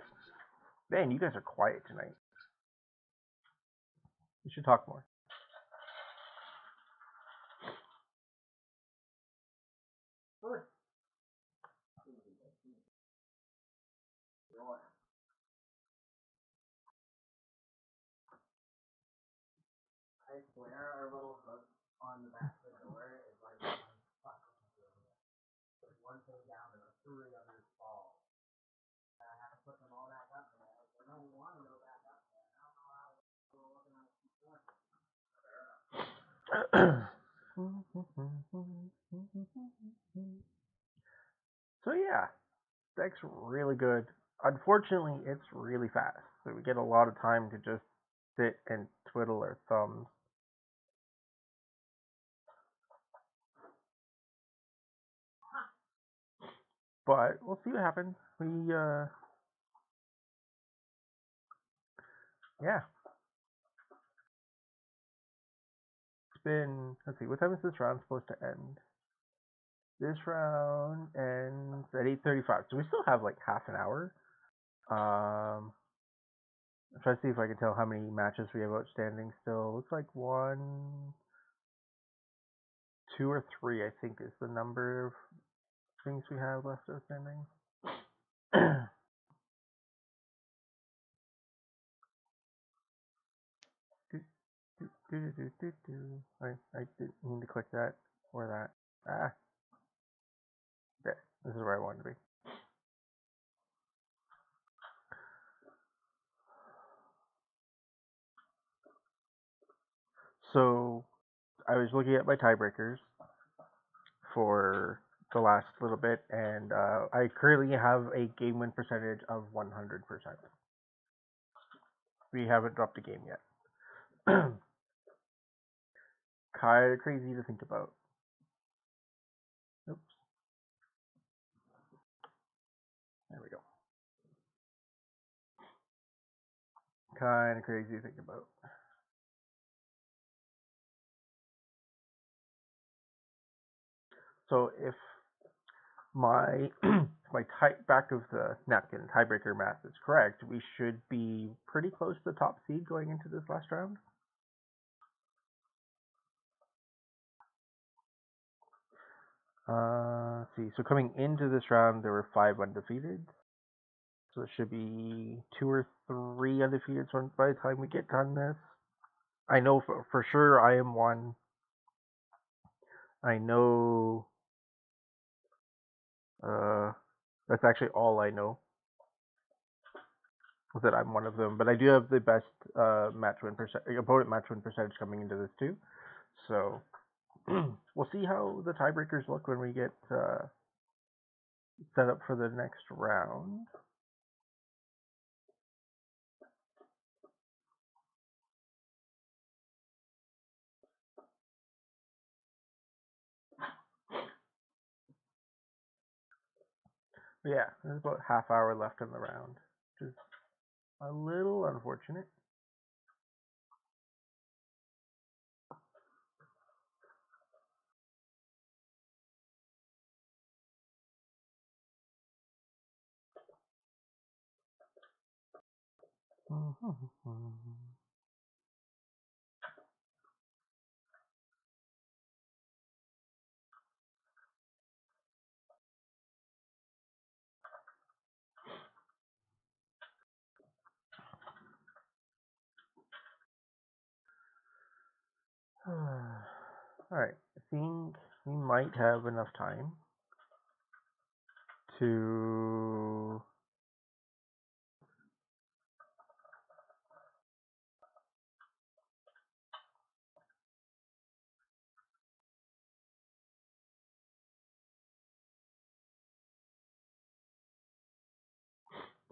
Man, you guys are quiet tonight. We should talk more. I swear our little hook on the back of the door is like one thing down and three others fall. And I have to put them all back up there. I don't want to go back up there. I don't know how we're organized So yeah, deck's really good. Unfortunately, it's really fast, so we get a lot of time to just sit and twiddle our thumbs. But we'll see what happens. Yeah. It's been, let's see, what time is this round supposed to end? This round ends at 8:35, so we still have like half an hour. I'm trying to see if I can tell how many matches we have outstanding still. Looks like 1, 2, or 3, I think, is the number of things we have left outstanding. I didn't mean to click that or that. There. This is where I wanted to be. So I was looking at my tiebreakers for the last little bit, and I currently have a game win percentage of 100%. We haven't dropped a game yet. Kind of crazy to think about. Oops. There we go. Kind of crazy to think about. So if my back of the napkin tiebreaker math is correct, we should be pretty close to the top seed going into this last round. Let's see. So coming into this round, there were 5 undefeated. So it should be 2 or 3 undefeated by the time we get done this. I know for sure I am one. I know that's actually all I know, that I'm one of them. But I do have the best opponent match win percentage coming into this too. So we'll see how the tiebreakers look when we get set up for the next round. But yeah, there's about half hour left in the round, which is a little unfortunate. Alright, I think we might have enough time to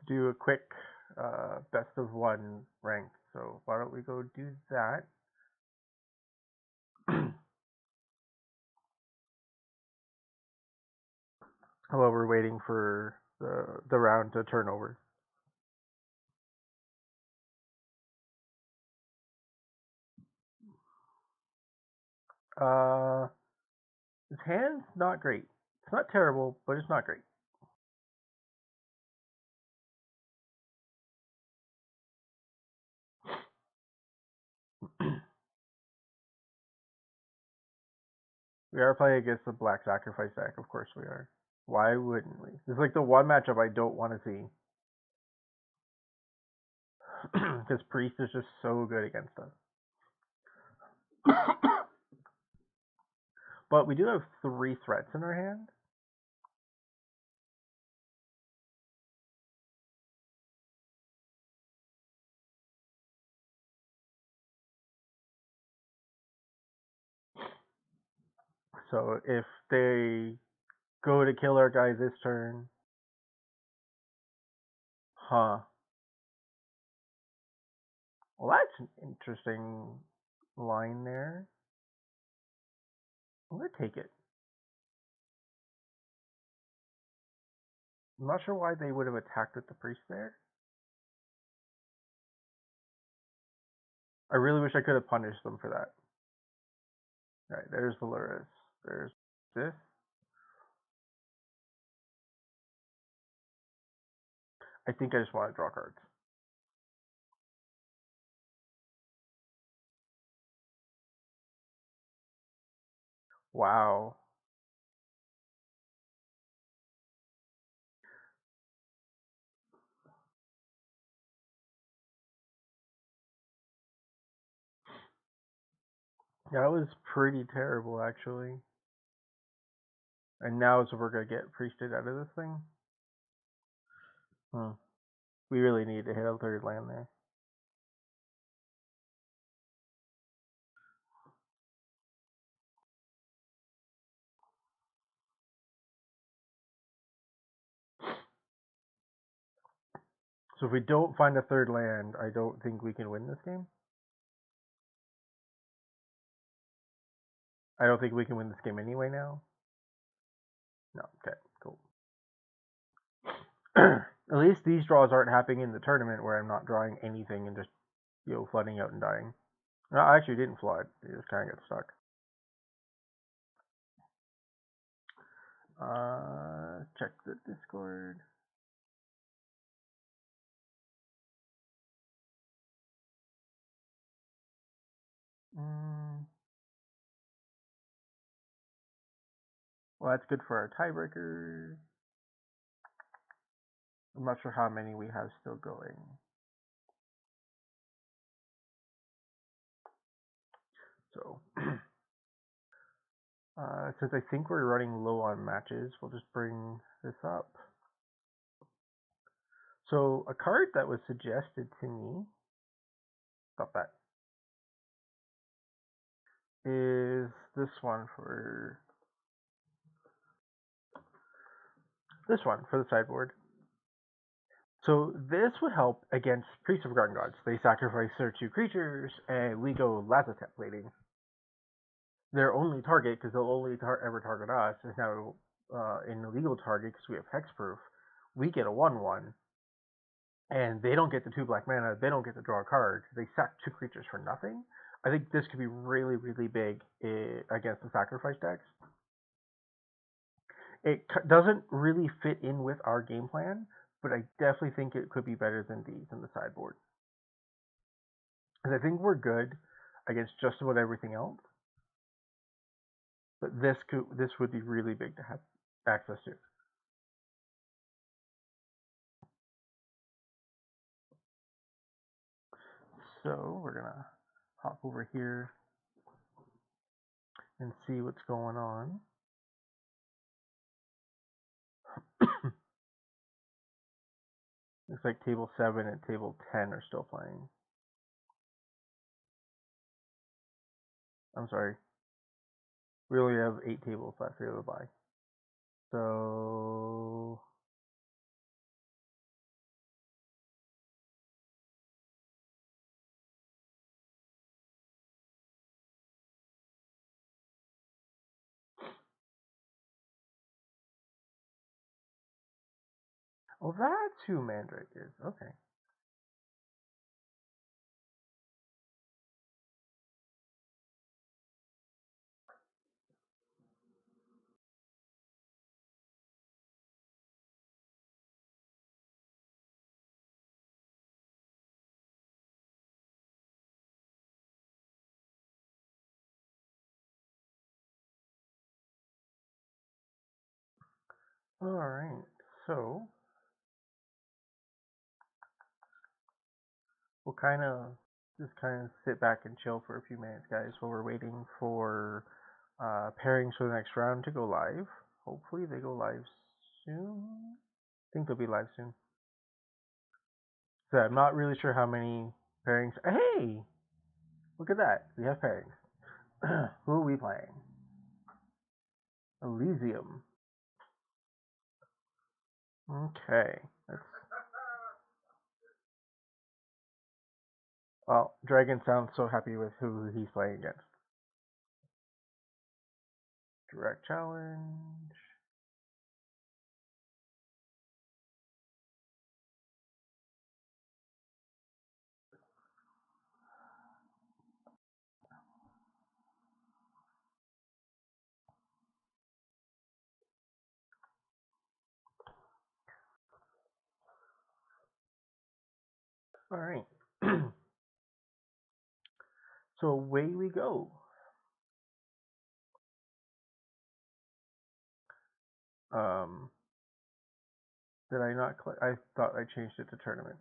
do a quick best of 1 rank. So why don't we go do that? While we're waiting for the round to turn over. His hand's not great. It's not terrible, but it's not great. We are playing against the Black Sacrifice deck, of course we are. Why wouldn't we? It's like the one matchup I don't want to see. Because Priest is just so good against us. But we do have 3 threats in our hand. So if they go to kill our guy this turn, huh? Well, that's an interesting line there. I'm gonna take it. I'm not sure why they would have attacked with the priest there. I really wish I could have punished them for that. Right, there's the Luris. There's this. I think I just want to draw cards. Wow. That was pretty terrible, actually. And now so we're gonna get priested out of this thing. We really need to hit a 3rd land there. So if we don't find a 3rd land, I don't think we can win this game. I don't think we can win this game anyway now. No, okay, cool. At least these draws aren't happening in the tournament where I'm not drawing anything and just, flooding out and dying. No, I actually didn't flood. It just kind of got stuck. Check the Discord. Well, that's good for our tiebreakers. I'm not sure how many we have still going. So, since I think we're running low on matches, we'll just bring this up. So, a card that was suggested to me, stop that, is this one for the sideboard. So this would help against Priests of Garden Gods. They sacrifice their 2 creatures, and we go Lazotep plating. Their only target, because they'll only ever target us, is now an illegal target because we have hexproof. We get a 1/1, and they don't get the 2 black mana. They don't get to draw a card. They sack 2 creatures for nothing. I think this could be really, really big against the sacrifice decks. It doesn't really fit in with our game plan, but I definitely think it could be better than these in the sideboard. Because I think we're good against just about everything else. But this would be really big to have access to. So we're gonna hop over here and see what's going on. Looks like table 7 and table 10 are still playing. I'm sorry. We only have 8 tables left here to buy. So oh, that's who Mandrake is. Okay. Alright, so we'll just kind of sit back and chill for a few minutes, guys, while we're waiting for pairings for the next round to go live. Hopefully they go live soon. I think they'll be live soon. So I'm not really sure how many pairings. Hey! Look at that. We have pairings. Who are we playing? Elysium. Okay. Well, Dragon sounds so happy with who he's playing against. Direct challenge. Alright. So away we go. Did I not click? I thought I changed it to tournament.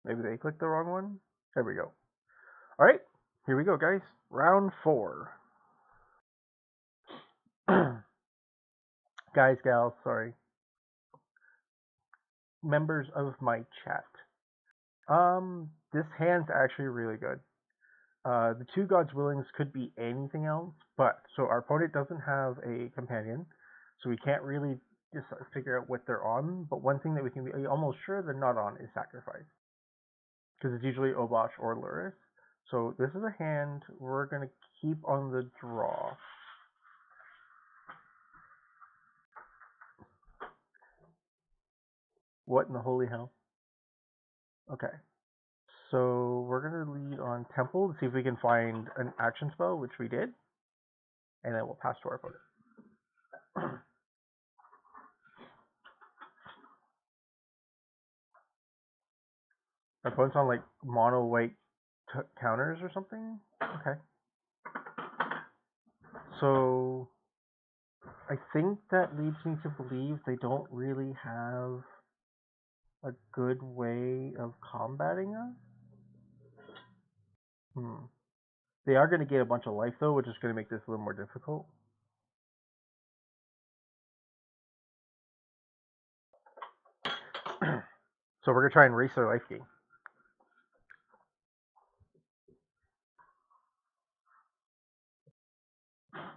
Maybe they clicked the wrong one? There we go. Alright, here we go, guys. Round 4. Guys, gals, sorry. Members of my chat. This hand's actually really good. The Two Gods Willings could be anything else, but so our opponent doesn't have a companion, so we can't really just figure out what they're on. But one thing that we can be almost sure they're not on is Sacrifice, because it's usually Obosh or Luris. So this is a hand we're gonna keep on the draw. What in the holy hell? Okay. So we're gonna lead on Temple to see if we can find an action spell, which we did, and then we'll pass to our opponent. Our opponent's on like mono white counters or something. Okay. So I think that leads me to believe they don't really have a good way of combating us. They are going to get a bunch of life though, which is going to make this a little more difficult. So we're going to try and race their life gain.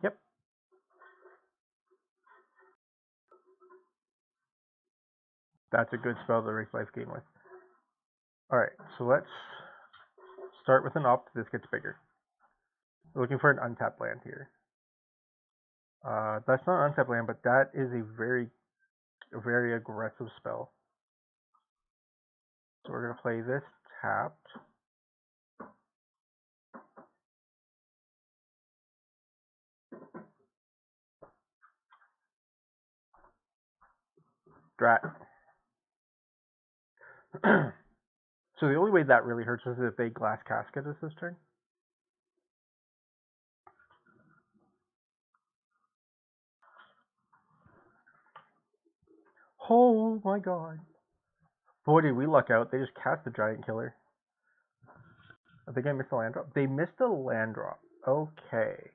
Yep. That's a good spell to race life gain with. Alright, so let's start with an opt. This gets bigger. We're looking for an untapped land here. That's not an untapped land, but that is a very aggressive spell. So we're going to play this tapped. Drat. So the only way that really hurts is if they glass casket us this turn. Oh my god. Boy, did we luck out. They just cast the giant killer. I think I missed a land drop. They missed a land drop. Okay.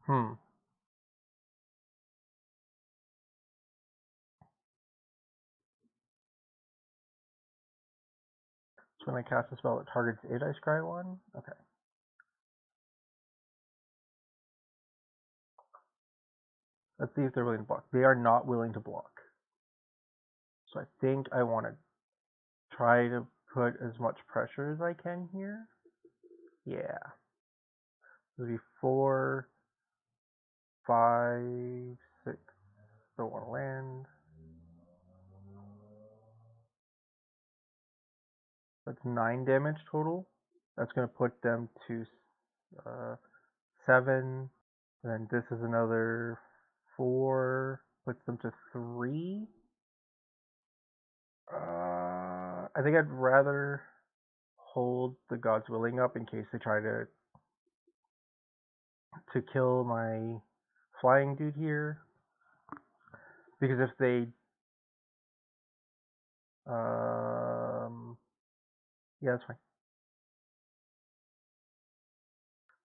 So when I cast a spell, it targets it, I scry one? Okay. Let's see if they're willing to block. They are not willing to block. So I think I want to try to put as much pressure as I can here. Yeah. This will be 4, 5, 6. Don't want to land. That's 9 damage total. That's going to put them to 7. And then this is another 4. Puts them to 3. I think I'd rather hold the God's Willing up in case they try to kill my flying dude here. Because if they yeah, that's fine.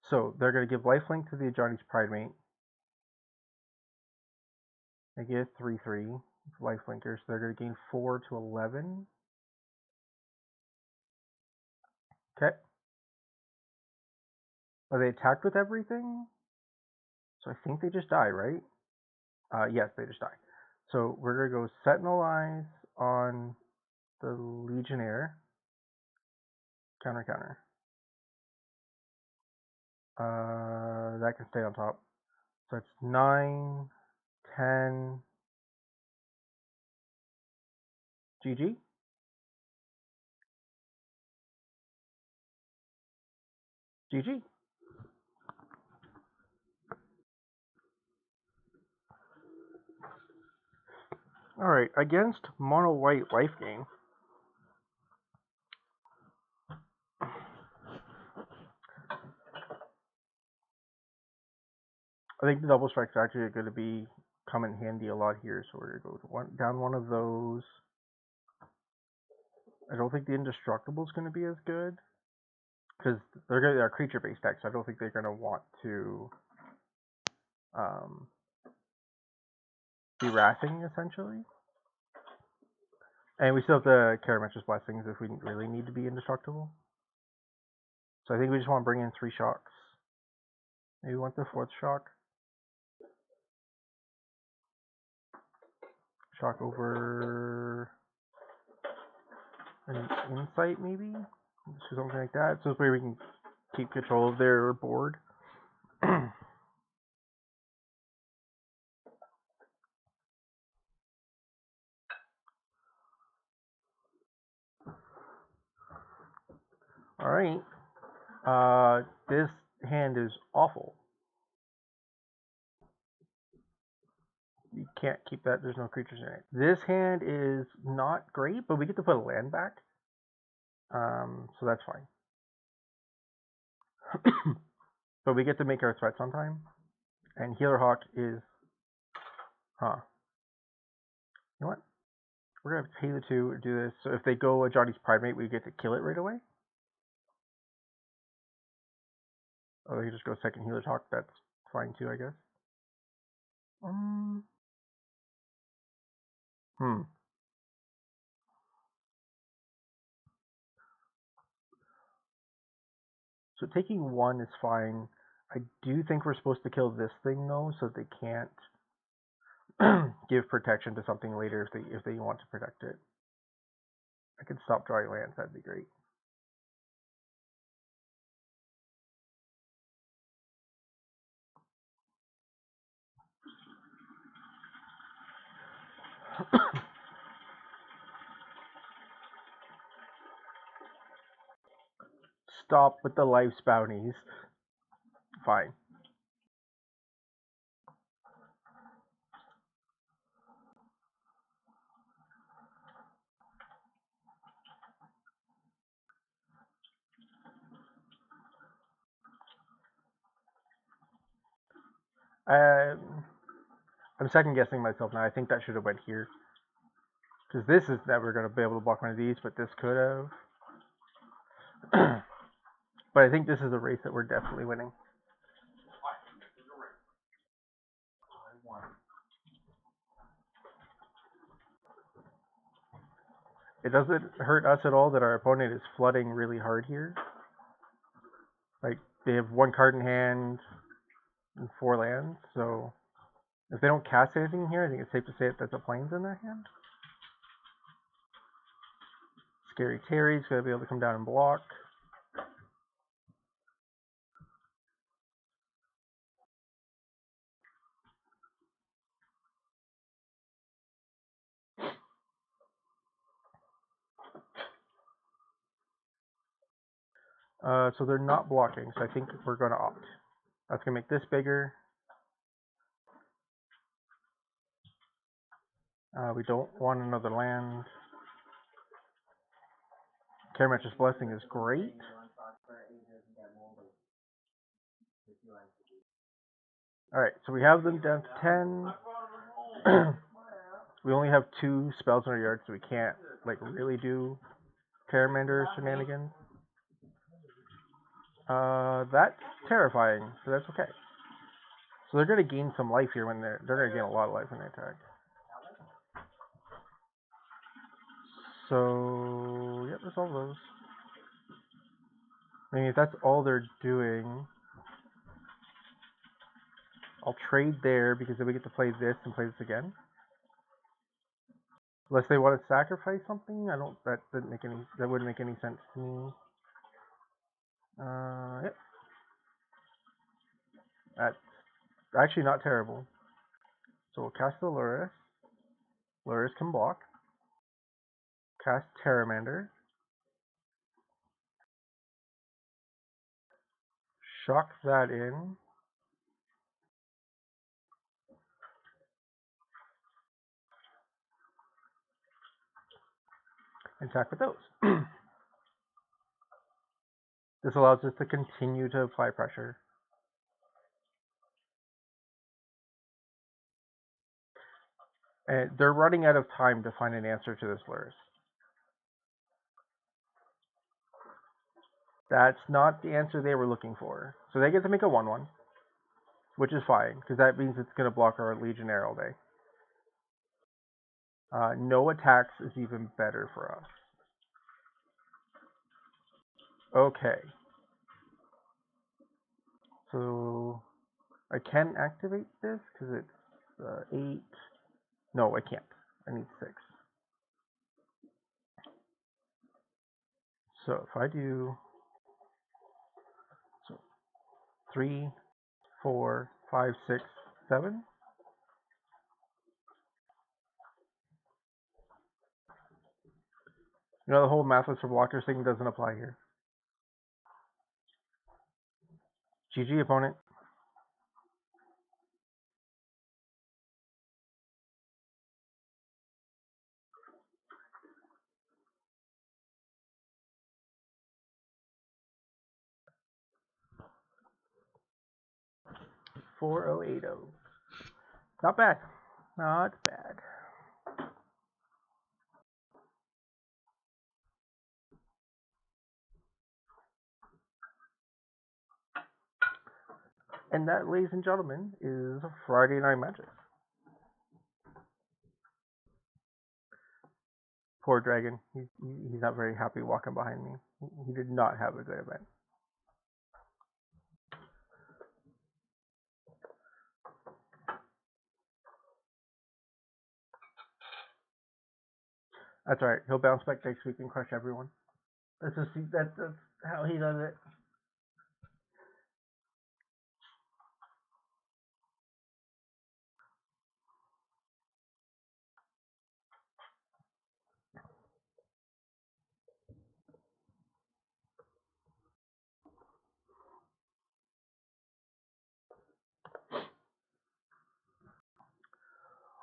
So they're gonna give lifelink to the Ajani's Pridemate. They get 3/3 lifelinkers. So they're gonna gain 4 to 11. Okay. Are they attacked with everything? So I think they just die, right? Yes, they just die. So we're gonna go Sentinel Eyes on the Legionnaire. Counter. That can stay on top. So it's 9, 10. GG. GG. Alright, against mono white life gain. I think the double strike's actually going to be come in handy a lot here, so we're going to go down one of those. I don't think the indestructible is going to be as good because they're creature-based decks. So I don't think they're going to want to be wrathing essentially. And we still have the Karametra's Blessings if we really need to be indestructible. So I think we just want to bring in 3 shocks. Maybe we want the 4th shock. Shock over an insight maybe? Something like that. So this way we can keep control of their board. Alright. This hand is awful. You can't keep that, there's no creatures in it. This hand is not great, but we get to put a land back. So that's fine. But we get to make our threats on time. And Healer Hawk is... You know what? We're going to pay the 2 to do this. So if they go Ajani's Pridemate, we get to kill it right away. Oh, they can just go second Healer Hawk. That's fine too, I guess. So taking 1 is fine. I do think we're supposed to kill this thing though, so they can't give protection to something later if they want to protect it. I could stop drawing lands, that'd be great. Stop with the life's bounties. Fine. I'm second guessing myself now. I think that should have went here. Because this is never going to be able to block one of these, but this could have. But I think this is a race that we're definitely winning. It doesn't hurt us at all that our opponent is flooding really hard here. Like, they have 1 card in hand and 4 lands, so if they don't cast anything here, I think it's safe to say that the plains in their hand. Scary Terry's going to be able to come down and block. So they're not blocking, so I think we're going to opt. That's going to make this bigger. We don't want another land. Karametra's Blessing is great. Alright, so we have them down to 10. We only have 2 spells in our yard, so we can't like really do Caramander shenanigans. That's terrifying, so that's okay. So they're gonna gain some life here when they're gonna gain a lot of life when they attack. So yep, there's all those. I mean, if that's all they're doing, I'll trade there because then we get to play this and play this again. Unless they want to sacrifice something, that wouldn't make any sense to me. Yep. That's actually not terrible. So we'll cast the Luris. Luris can block. Cast Terramander. Shock that in. Attack with those. This allows us to continue to apply pressure. And they're running out of time to find an answer to this Luris. That's not the answer they were looking for. So they get to make a 1/1, which is fine, because that means it's going to block our Legionnaire all day. No attacks is even better for us. Okay. So I can activate this because it's 8. No, I can't. I need 6. So if I do 3, 4, 5, 6, 7. You know, the whole mathless for blockers thing doesn't apply here. GG, opponent. $4080. Not bad. Not bad. And that, ladies and gentlemen, is Friday Night Magic. Poor Dragon. He's not very happy walking behind me. He did not have a good event. That's alright. He'll bounce back next week and crush everyone. That's how he does it.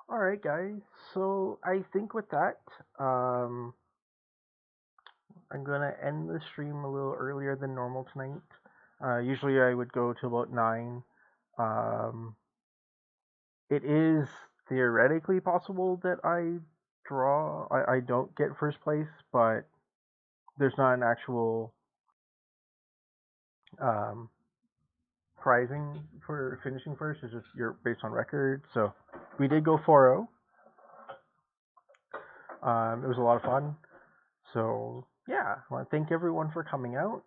Alright, guys. So I think with that, I'm gonna end the stream a little earlier than normal tonight. Usually I would go to about 9. It is theoretically possible that I don't get first place, but there's not an actual prizing for finishing first. It's just you're based on record. So we did go 4-0. It was a lot of fun. So yeah, I want to thank everyone for coming out.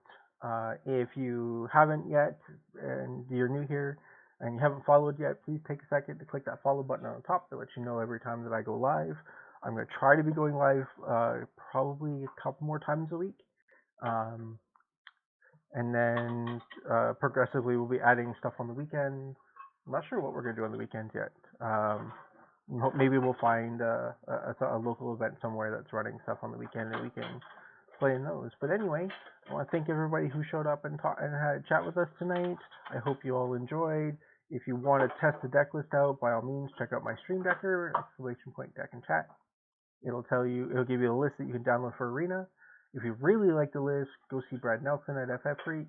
If you haven't yet and you're new here and you haven't followed yet, please take a second to click that follow button on the top to let you know every time that I go live. I'm going to try to be going live probably a couple more times a week. And then progressively we'll be adding stuff on the weekends. I'm not sure what we're going to do on the weekends yet. Maybe we'll find a local event somewhere that's running stuff on the weekend and we can play in those. But anyway, I want to thank everybody who showed up and had a chat with us tonight. I hope you all enjoyed. If you want to test the deck list out, by all means, check out my Stream Decker, !deck and chat. It'll give you a list that you can download for Arena. If you really like the list, go see Brad Nelson at FF Freak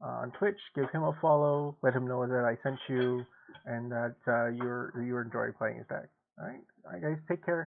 on Twitch. Give him a follow. Let him know that I sent you and that you're enjoying playing his deck. All right, guys, take care.